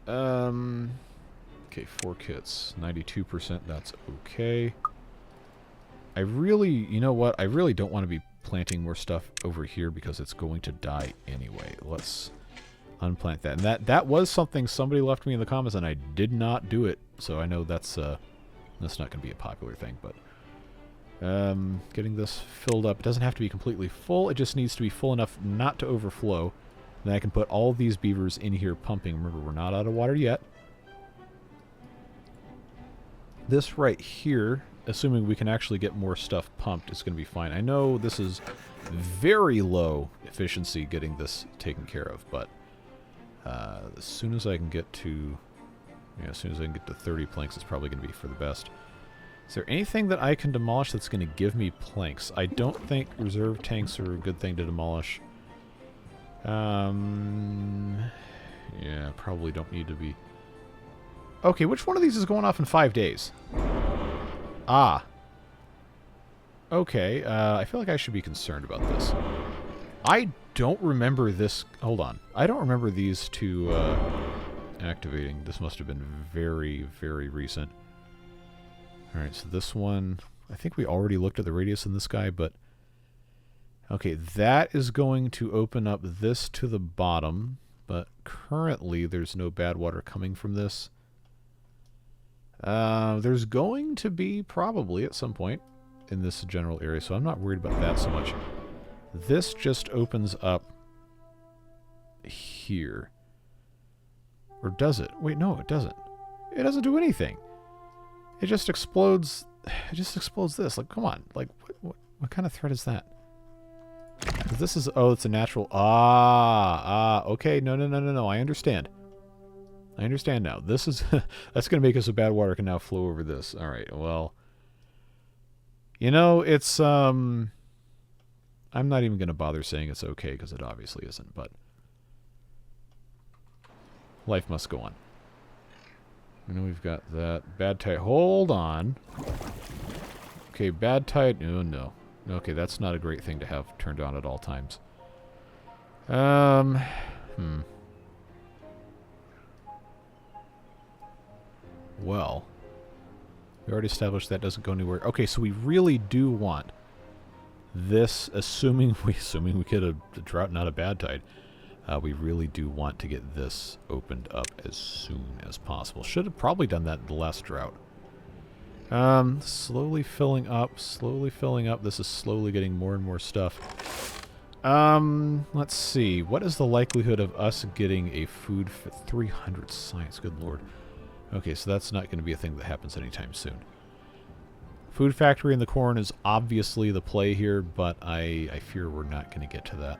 Okay, 4 kits. 92%, that's okay. I really, you know what? I really don't want to be planting more stuff over here because it's going to die anyway. Let's unplant that. And that was something somebody left me in the comments, and I did not do it. So I know that's not going to be a popular thing, but getting this filled up. It doesn't have to be completely full. It just needs to be full enough not to overflow. Then I can put all these beavers in here pumping. Remember, we're not out of water yet. This right here, assuming we can actually get more stuff pumped, is going to be fine. I know this is very low efficiency getting this taken care of, but as soon as I can get to, as soon as I can get to 30 planks, it's probably going to be for the best. Is there anything that I can demolish that's going to give me planks? I don't think reserve tanks are a good thing to demolish. Yeah, probably don't need to be. Okay, which one of these is going off in 5 days? Ah. Okay, I feel like I should be concerned about this. I don't remember this... Hold on. I don't remember these two activating. This must have been very, very recent. Alright, so this one... I think we already looked at the radius in this guy, but... Okay, that is going to open up this to the bottom, but currently there's no bad water coming from this. There's going to be probably at some point in this general area, so I'm not worried about that so much. This just opens up here. Or does it? Wait, no, it doesn't. It doesn't do anything. It just explodes. It just explodes this. Like, come on. Like, what kind of threat is that? This is... Oh, it's a natural... okay. No. I understand. I understand now. This is that's going to make us so bad water can now flow over this. All right. Well, you know, it's I'm not even going to bother saying it's okay because it obviously isn't, but life must go on. I know we've got that bad tide. Hold on. Okay, bad tide. Oh no. Okay, that's not a great thing to have turned on at all times. Well, we already established that doesn't go anywhere. Okay, so we really do want this, assuming we get a drought, not a bad tide. We really do want to get this opened up as soon as possible. Should have probably done that in the last drought. Slowly filling up, slowly filling up. This is slowly getting more and more stuff. Let's see. What is the likelihood of us getting a food for 300 science? Good lord. Okay, so that's not going to be a thing that happens anytime soon. Food factory in the corn is obviously the play here, but I fear we're not going to get to that.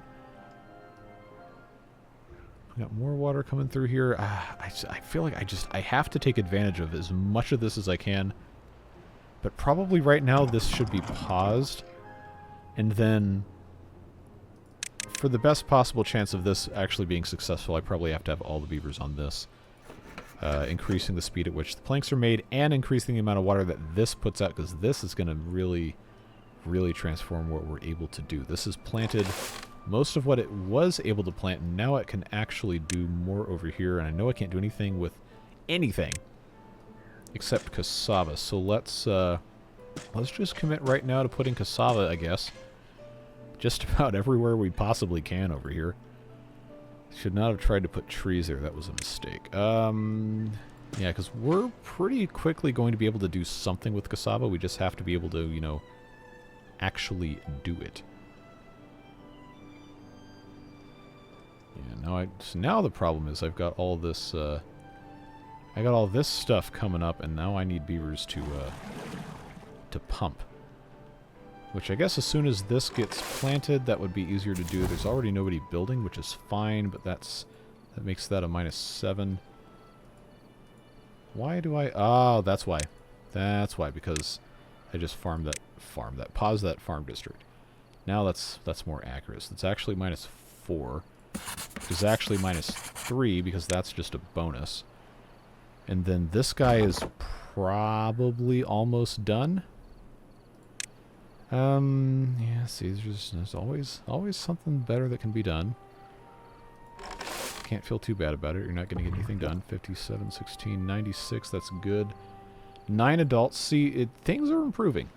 We got more water coming through here. I feel like I have to take advantage of as much of this as I can. But probably right now this should be paused. And then, for the best possible chance of this actually being successful, I probably have to have all the beavers on this. Increasing the speed at which the planks are made and increasing the amount of water that this puts out, because this is going to really, really transform what we're able to do. This has planted most of what it was able to plant, and now it can actually do more over here, and I know I can't do anything with anything except cassava. So let's just commit right now to putting cassava, I guess, just about everywhere we possibly can over here. Should not have tried to put trees there. That was a mistake. Yeah, because we're pretty quickly going to be able to do something with cassava. We just have to be able to, you know, actually do it. Yeah, now the problem is I've got all this, I got all this stuff coming up, and now I need beavers to pump. Which I guess as soon as this gets planted, that would be easier to do. There's already nobody building, which is fine, but that makes that a -7. Why do I... Oh, that's why. That's why, because I just paused that farm district. Now that's more accurate. So it's actually -4. It's actually -3, because that's just a bonus. And then this guy is probably almost done. Yeah, see, there's always something better that can be done. Can't feel too bad about it. You're not going to get anything done. 57, 16, 96, that's good. 9 adults. See, things are improving.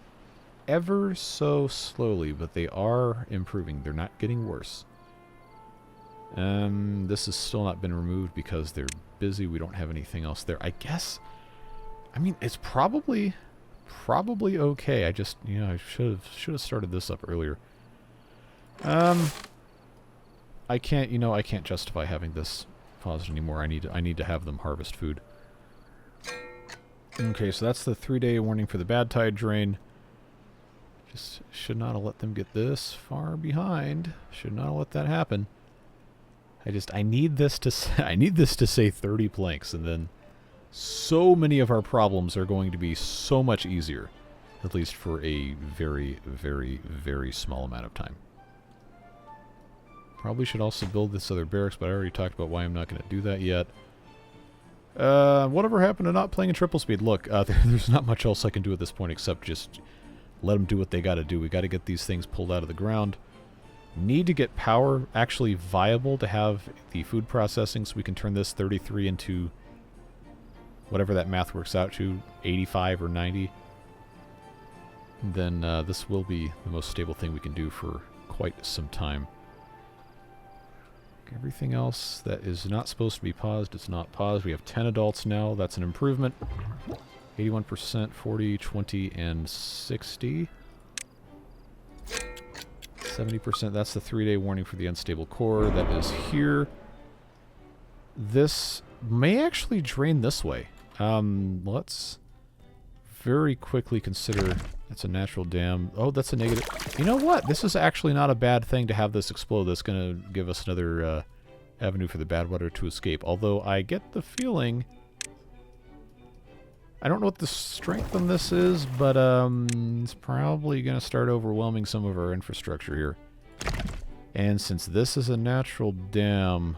Ever so slowly, but they are improving. They're not getting worse. This has still not been removed because they're busy. We don't have anything else there. I guess, I mean, it's probably okay. I just, you know, I should have started this up earlier. I can't justify having this paused anymore. I need to have them harvest food. Okay, so that's the 3-day warning for the bad tide drain. Just should not have let them get this far behind. Should not have let that happen. I need this to say 30 planks, and then so many of our problems are going to be so much easier, at least for a very, very, very small amount of time. Probably should also build this other barracks, but I already talked about why I'm not going to do that yet. Whatever happened to not playing in triple speed? Look, there's not much else I can do at this point except just let them do what they got to do. We got to get these things pulled out of the ground. Need to get power actually viable to have the food processing, so we can turn this 33 into whatever that math works out to, 85 or 90. And then this will be the most stable thing we can do for quite some time. Everything else that is not supposed to be paused is not paused. We have 10 adults now. That's an improvement. 81%, 40, 20, and 60. 70%. That's the 3-day warning for the unstable core. That is here. This may actually drain this way. Let's very quickly consider... That's a natural dam. Oh, that's a negative. You know what? This is actually not a bad thing to have this explode. That's going to give us another avenue for the bad water to escape. Although I get the feeling... I don't know what the strength on this is, but it's probably going to start overwhelming some of our infrastructure here. And since this is a natural dam...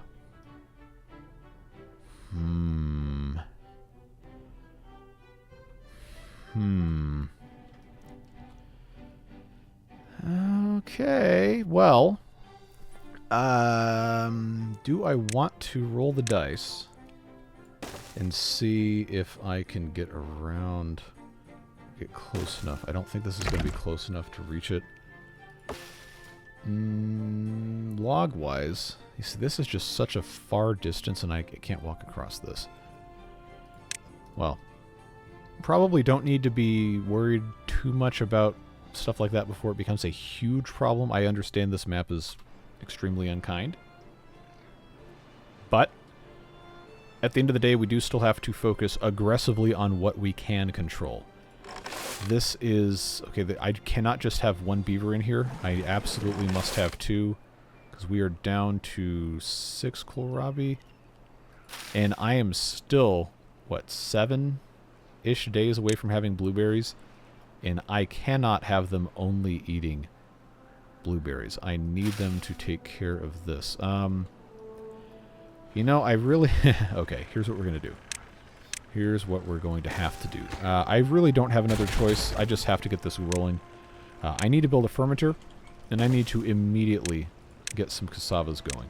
Okay, well... do I want to roll the dice and see if I can get around, get close enough? I don't think this is going to be close enough to reach it. Log-wise, you see, this is just such a far distance, and I can't walk across this. Well, probably don't need to be worried too much about stuff like that before it becomes a huge problem. I understand this map is extremely unkind, but at the end of the day, we do still have to focus aggressively on what we can control. This is... Okay, I cannot just have one beaver in here. I absolutely must have two, because we are down to 6 kohlrabi, and I am still, what, 7-ish days away from having blueberries, and I cannot have them only eating blueberries. I need them to take care of this. You know, I really... Okay, here's what we're going to do. Here's what we're going to have to do. I really don't have another choice. I just have to get this rolling. I need to build a fermenter, and I need to immediately get some cassavas going.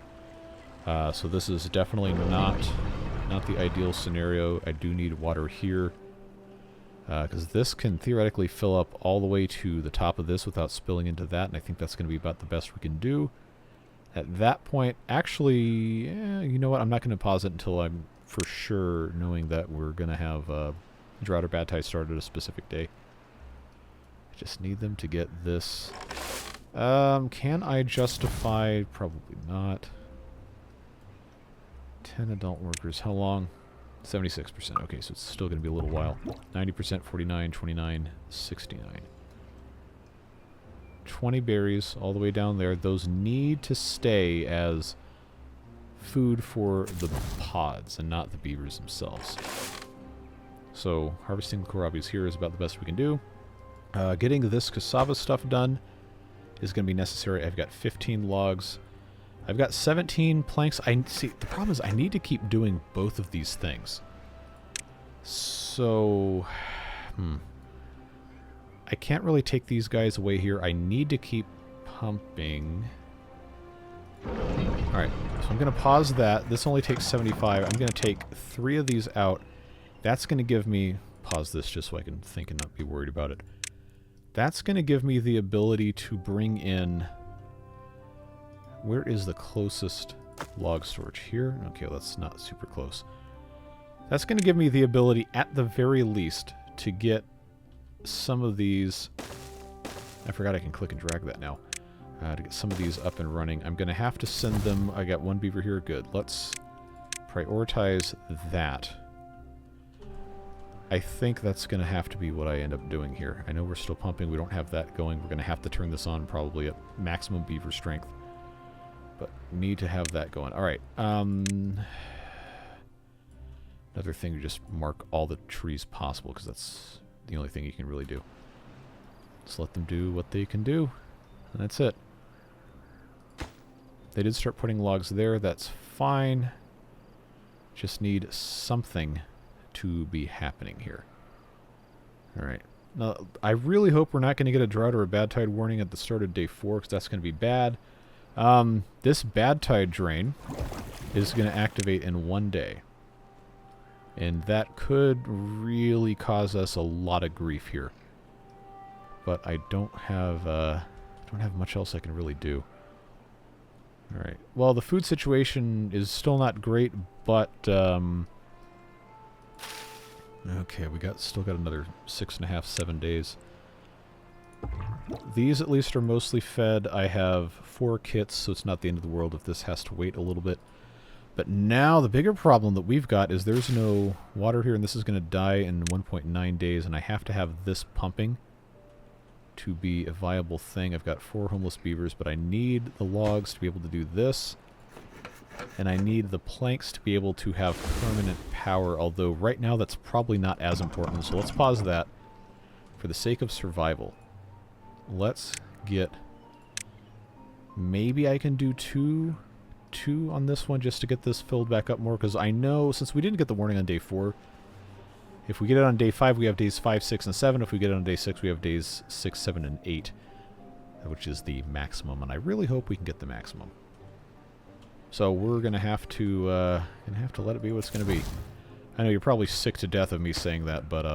So this is definitely not the ideal scenario. I do need water here, because this can theoretically fill up all the way to the top of this without spilling into that, and I think that's going to be about the best we can do. At that point, actually, you know what? I'm not going to pause it until I'm for sure knowing that we're going to have drought or bad tide start at a specific day. I just need them to get this. Can I justify? Probably not. 10 adult workers. How long? 76%. Okay, so it's still going to be a little while. 90%, 49, 29, 69. 20 berries all the way down there. Those need to stay as food for the pods and not the beavers themselves. So harvesting the kohlrabis here is about the best we can do. Getting this cassava stuff done is going to be necessary. I've got 15 logs. I've got 17 planks. See, the problem is I need to keep doing both of these things. So, I can't really take these guys away here. I need to keep pumping. Alright, so I'm going to pause that. This only takes 75. I'm going to take 3 of these out. That's going to give me... Pause this just so I can think and not be worried about it. That's going to give me the ability to bring in... Where is the closest log storage? Here? Okay, that's not super close. That's going to give me the ability, at the very least, to get some of these... I forgot I can click and drag that now. To get some of these up and running. I'm going to have to send them... I got one beaver here. Good. Let's prioritize that. I think that's going to have to be what I end up doing here. I know we're still pumping. We don't have that going. We're going to have to turn this on probably at maximum beaver strength. But need to have that going. Alright. Another thing to just mark all the trees possible, because that's the only thing you can really do. Just let them do what they can do. And that's it. They did start putting logs there. That's fine. Just need something to be happening here. Alright. Now, I really hope we're not going to get a drought or a bad tide warning at the start of day 4, because that's going to be bad. This bad tide drain is going to activate in 1 day. And that could really cause us a lot of grief here. But I don't have much else I can really do. Alright. Well, the food situation is still not great, but okay, still got another 6.5, 7 days. These at least are mostly fed. I have 4 kits, so it's not the end of the world if this has to wait a little bit. But now the bigger problem that we've got is there's no water here, and this is going to die in 1.9 days, and I have to have this pumping to be a viable thing. I've got 4 homeless beavers, but I need the logs to be able to do this. And I need the planks to be able to have permanent power, although right now that's probably not as important. So let's pause that for the sake of survival. Let's get... Maybe I can do two on this one just to get this filled back up more, because I know, since we didn't get the warning on day 4, if we get it on day 5, we have days 5, 6, and 7. If we get it on day 6, we have days 6, 7, and 8, which is the maximum, and I really hope we can get the maximum. So we're going to have to let it be what it's going to be. I know you're probably sick to death of me saying that, but,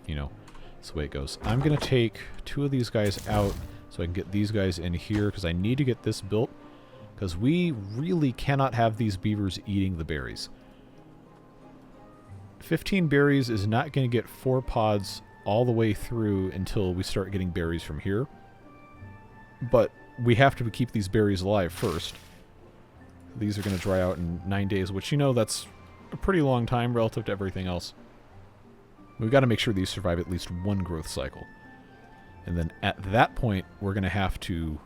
you know, that's the way it goes. I'm going to take 2 of these guys out so I can get these guys in here, because I need to get this built, because we really cannot have these beavers eating the berries. 15 berries is not going to get 4 pods all the way through until we start getting berries from here. But we have to keep these berries alive first. These are going to dry out in 9 days, which, you know, that's a pretty long time relative to everything else. We've got to make sure these survive at least 1 growth cycle. And then at that point, we're going to have to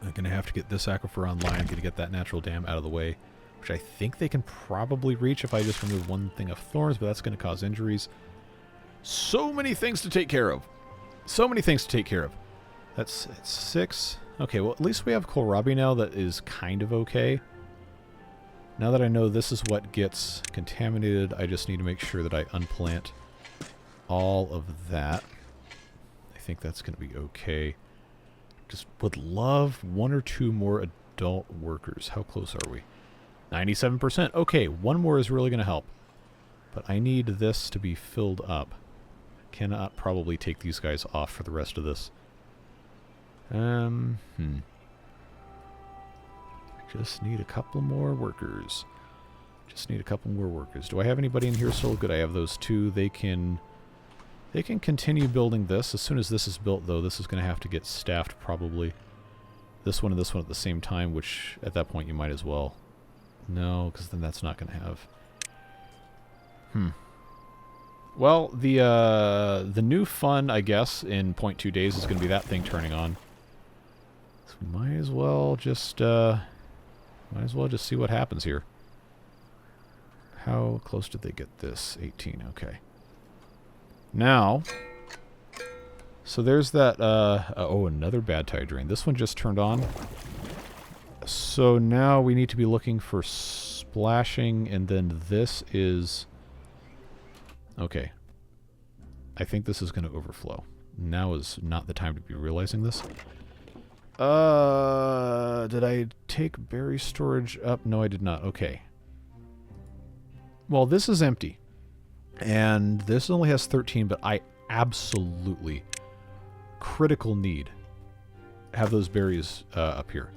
get this aquifer online, going to get that natural dam out of the way, which I think they can probably reach if I just remove 1 thing of thorns, but that's going to cause injuries. So many things to take care of. So many things to take care of. That's 6. Okay, well, at least we have kohlrabi now that is kind of okay. Now that I know this is what gets contaminated, I just need to make sure that I unplant all of that. I think that's going to be okay. Just would love 1 or 2 more adult workers. How close are we? 97%. Okay, 1 more is really going to help. But I need this to be filled up. Cannot probably take these guys off for the rest of this. Just need a couple more workers. Just need a couple more workers. Do I have anybody in here still? Good, I have those 2. They can continue building this. As soon as this is built, though, this is going to have to get staffed probably. This one and this one at the same time, which at that point you might as well. No, because then that's not going to have... Well, the new fun, I guess, in 0.2 days is going to be that thing turning on. So we might as well just see what happens here. How close did they get this? 18, okay. Now, so there's that, oh, another bad tide drain. This one just turned on. So now we need to be looking for splashing, and then this is... Okay. I think this is going to overflow. Now is not the time to be realizing this. Did I take berry storage up? No, I did not. Okay. Well, this is empty. And this only has 13, but I absolutely critical need have those berries up here.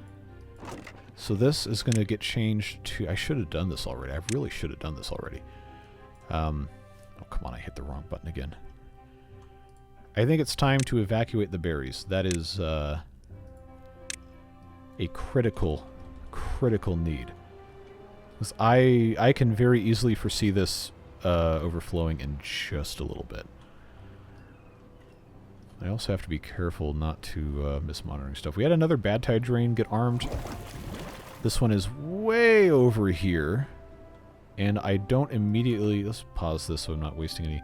So this is going to get changed to... I should have done this already. I really should have done this already. Oh, come on. I hit the wrong button again. I think it's time to evacuate the berries. That is a critical need. Because I can very easily foresee this overflowing in just a little bit. I also have to be careful not to miss monitoring stuff. We had another bad tide drain get armed. This one is way over here. And I don't immediately... Let's pause this so I'm not wasting any...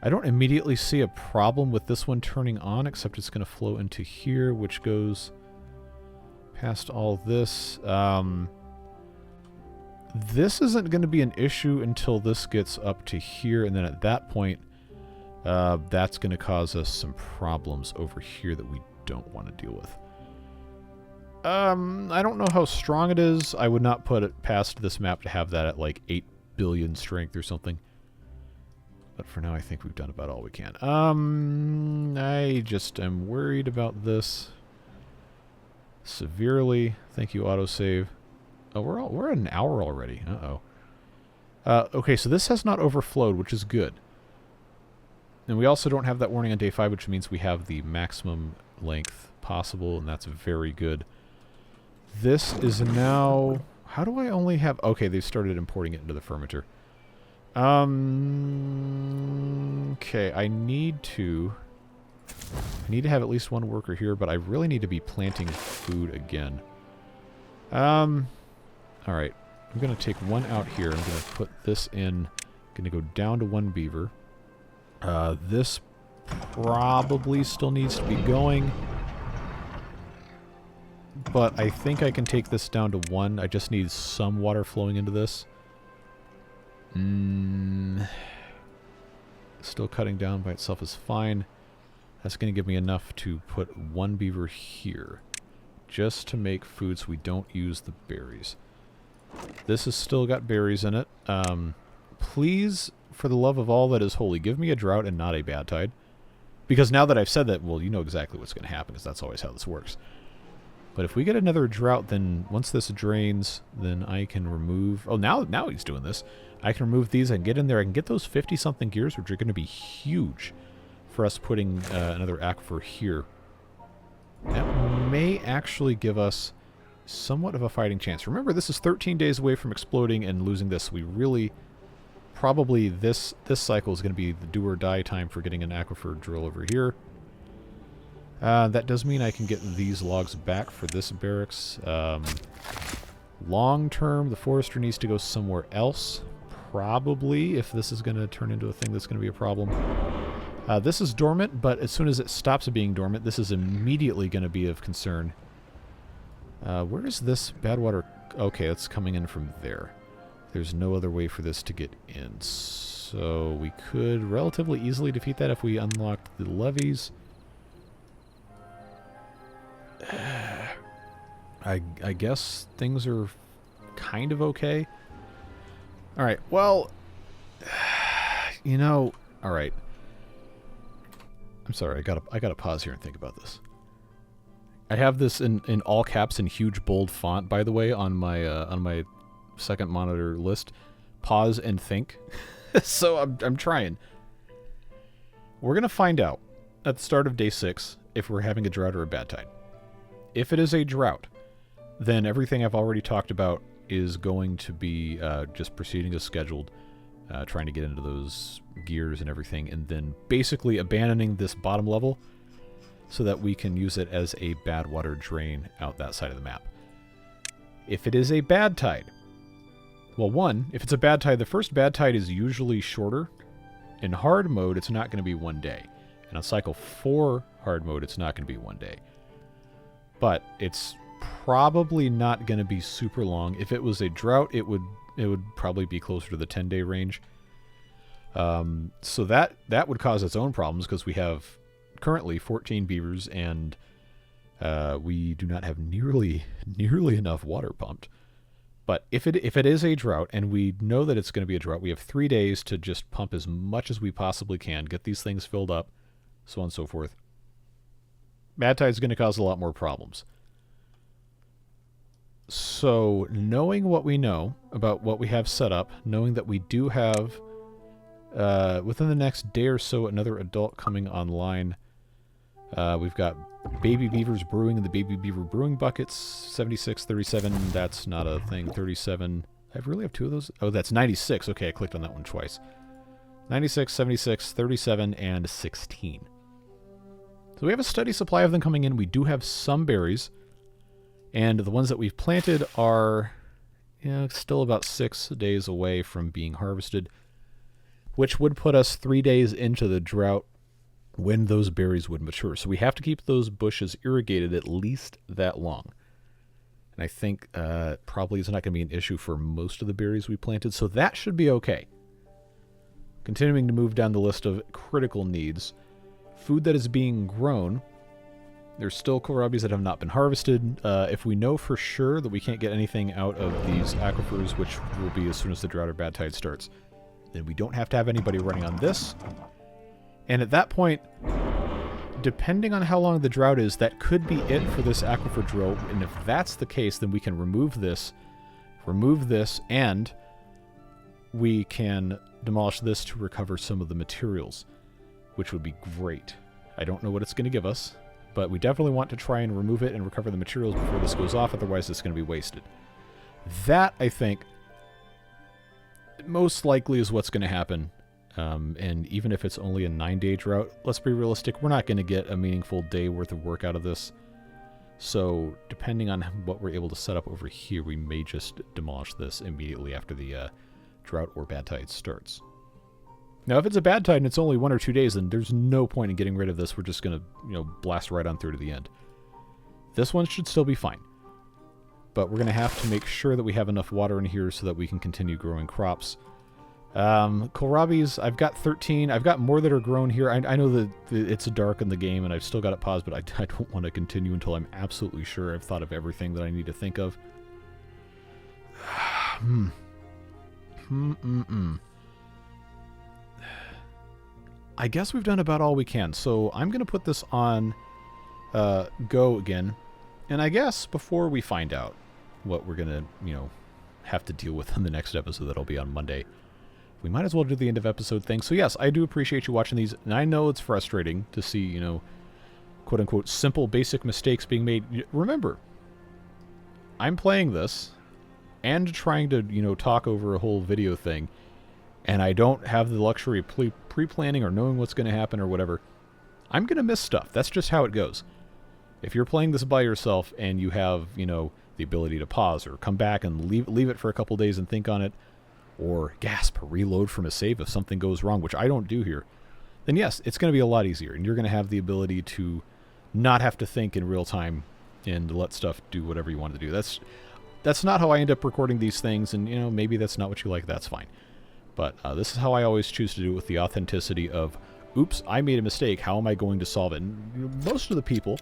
I don't immediately see a problem with this one turning on, except it's going to flow into here, which goes past all this. This isn't going to be an issue until this gets up to here, and then at that point, that's going to cause us some problems over here that we don't want to deal with. I don't know how strong it is. I would not put it past this map to have that at like 8 billion strength or something. But for now, I think we've done about all we can. I just am worried about this severely. Thank you, autosave. Oh, we're at an hour already. Uh-oh. Okay, so this has not overflowed, which is good. And we also don't have that warning on day 5, which means we have the maximum length possible, and that's very good. This is now... How do I only have... Okay, they've started importing it into the fermenter. Okay, I need to have at least 1 worker here, but I really need to be planting food again. Alright, I'm going to take one out here. I'm going to put this in. Going to go down to 1 beaver. This probably still needs to be going. But I think I can take this down to 1. I just need some water flowing into this. Still cutting down by itself is fine. That's going to give me enough to put 1 beaver here. Just to make food so we don't use the berries. This has still got berries in it. Please, for the love of all that is holy, give me a drought and not a bad tide. Because now that I've said that, well, you know exactly what's going to happen, because that's always how this works. But if we get another drought, then once this drains, then I can remove... Oh, now he's doing this. I can remove these and get in there. I can get those 50-something gears, which are going to be huge for us putting another aquifer here. That may actually give us somewhat of a fighting chance. Remember, this is 13 days away from exploding and losing this. We really... Probably this cycle is going to be the do-or-die time for getting an aquifer drill over here. That does mean I can get these logs back for this barracks. Long term, the forester needs to go somewhere else. Probably, if this is going to turn into a thing that's going to be a problem. This is dormant, but as soon as it stops being dormant, this is immediately going to be of concern. Where is this bad water? Okay, it's coming in from there. There's no other way for this to get in. So we could relatively easily defeat that if we unlocked the levees. I guess things are kind of okay. Alright, well, you know, alright. I'm sorry, I gotta pause here and think about this. I have this in all caps in huge bold font, by the way, on my second monitor list. Pause and think. So I'm trying. We're gonna find out at the start of day 6 if we're having a drought or a bad tide. If it is a drought, then everything I've already talked about is going to be just proceeding as scheduled, trying to get into those gears and everything, and then basically abandoning this bottom level so that we can use it as a bad water drain out that side of the map. If it is a bad tide, well, one, if it's a bad tide, the first bad tide is usually shorter. In hard mode, it's not going to be 1 day. And on cycle 4 hard mode, it's not going to be 1 day. But it's probably not going to be super long. If it was a drought, it would probably be closer to the 10-day range. So that would cause its own problems because we have currently 14 beavers and we do not have nearly enough water pumped. But if it is a drought, and we know that it's going to be a drought, we have 3 days to just pump as much as we possibly can, get these things filled up, so on and so forth. Bad tide is going to cause a lot more problems. So, knowing what we know about what we have set up, knowing that we do have, within the next day or so, another adult coming online. We've got baby beavers brewing in the baby beaver brewing buckets. 76, 37, that's not a thing. 37, I really have 2 of those? Oh, that's 96. Okay, I clicked on that one twice. 96, 76, 37, and 16. So we have a steady supply of them coming in. We do have some berries. And the ones that we've planted are still about 6 days away from being harvested, which would put us 3 days into the drought when those berries would mature. So we have to keep those bushes irrigated at least that long. And I think probably is not going to be an issue for most of the berries we planted, so that should be okay. Continuing to move down the list of critical needs. Food that is being grown. There's still kohlrabies that have not been harvested. If we know for sure that we can't get anything out of these aquifers, which will be as soon as the drought or bad tide starts, then we don't have to have anybody running on this. And at that point, depending on how long the drought is, that could be it for this aquifer drill. And if that's the case, then we can remove this, and we can demolish this to recover some of the materials, which would be great. I don't know what it's going to give us, but we definitely want to try and remove it and recover the materials before this goes off, otherwise it's going to be wasted. That, I think, most likely is what's going to happen. And even if it's only a 9-day drought, let's be realistic, we're not going to get a meaningful day worth of work out of this. So depending on what we're able to set up over here, we may just demolish this immediately after the drought or bad tide starts. Now, if it's a bad tide and it's only 1 or 2 days, then there's no point in getting rid of this. We're just going to, blast right on through to the end. This one should still be fine. But we're going to have to make sure that we have enough water in here so that we can continue growing crops. Kohlrabi's, I've got 13. I've got more that are grown here. I know that it's dark in the game and I've still got it paused, but I don't want to continue until I'm absolutely sure I've thought of everything that I need to think of. I guess we've done about all we can, so I'm going to put this on go again. And I guess before we find out what we're going to, have to deal with in the next episode that'll be on Monday, we might as well do the end of episode thing. So yes, I do appreciate you watching these, and I know it's frustrating to see, quote-unquote simple, basic mistakes being made. Remember, I'm playing this and trying to, talk over a whole video thing, and I don't have the luxury of pre-planning or knowing what's going to happen or whatever. I'm going to miss stuff. That's just how it goes. If you're playing this by yourself and you have, the ability to pause or come back and leave it for a couple days and think on it, or gasp, reload from a save if something goes wrong, which I don't do here, then yes, it's going to be a lot easier, and you're going to have the ability to not have to think in real time and let stuff do whatever you want to do. That's not how I end up recording these things, and maybe that's not what you like, that's fine. But this is how I always choose to do it, with the authenticity of, oops, I made a mistake, how am I going to solve it? And most of the people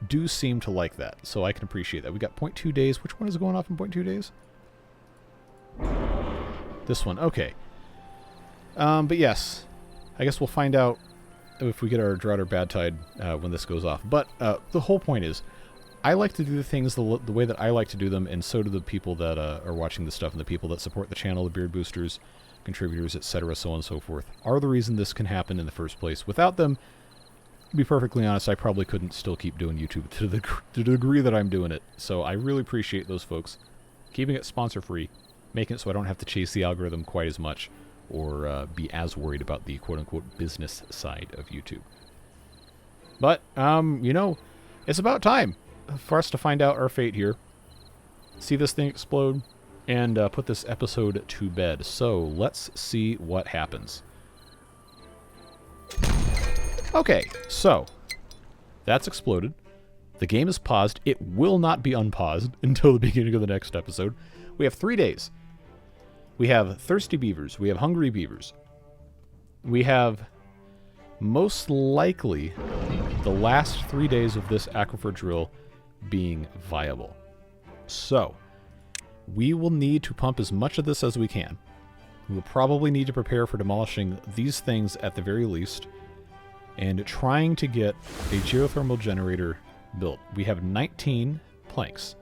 do seem to like that, so I can appreciate that. We got 0.2 days. Which one is going off in 0.2 days? This one, okay. But yes, I guess we'll find out if we get our drought or bad tide when this goes off. But the whole point is, I like to do the things the way that I like to do them, and so do the people that are watching this stuff, and the people that support the channel, the beard boosters, contributors, etc., so on and so forth, are the reason this can happen in the first place. Without them, to be perfectly honest, I probably couldn't still keep doing YouTube to the degree that I'm doing it. So I really appreciate those folks keeping it sponsor-free, making it so I don't have to chase the algorithm quite as much, or be as worried about the quote-unquote business side of YouTube. But, it's about time for us to find out our fate here, see this thing explode, and put this episode to bed. So let's see what happens. Okay, so that's exploded. The game is paused. It will not be unpaused until the beginning of the next episode. We have 3 days. We have thirsty beavers. We have hungry beavers. We have most likely the last 3 days of this aquifer drill being viable. So we will need to pump as much of this as we can. We will probably need to prepare for demolishing these things at the very least, and trying to get a geothermal generator built. We have 19 planks.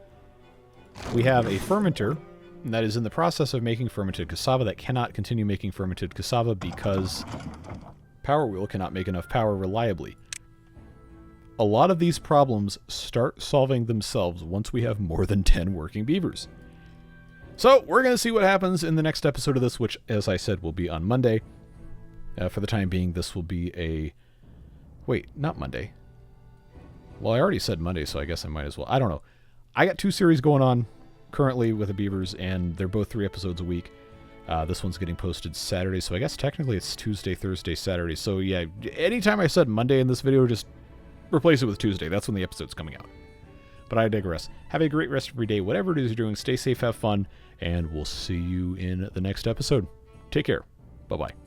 We have a fermenter that is in the process of making fermented cassava that cannot continue making fermented cassava because Power Wheel cannot make enough power reliably. A lot of these problems start solving themselves once we have more than 10 working beavers. So we're going to see what happens in the next episode of this, which, as I said, will be on Monday. For the time being, this will be a... Wait, not Monday. Well, I already said Monday, so I guess I might as well. I don't know. I got 2 series going on currently with the beavers, and they're both 3 episodes a week. This one's getting posted Saturday, so I guess technically it's Tuesday, Thursday, Saturday. So yeah, anytime I said Monday in this video, just replace it with Tuesday. That's when the episode's coming out. But I digress. Have a great rest of your day. Whatever it is you're doing, stay safe, have fun, and we'll see you in the next episode. Take care. Bye-bye.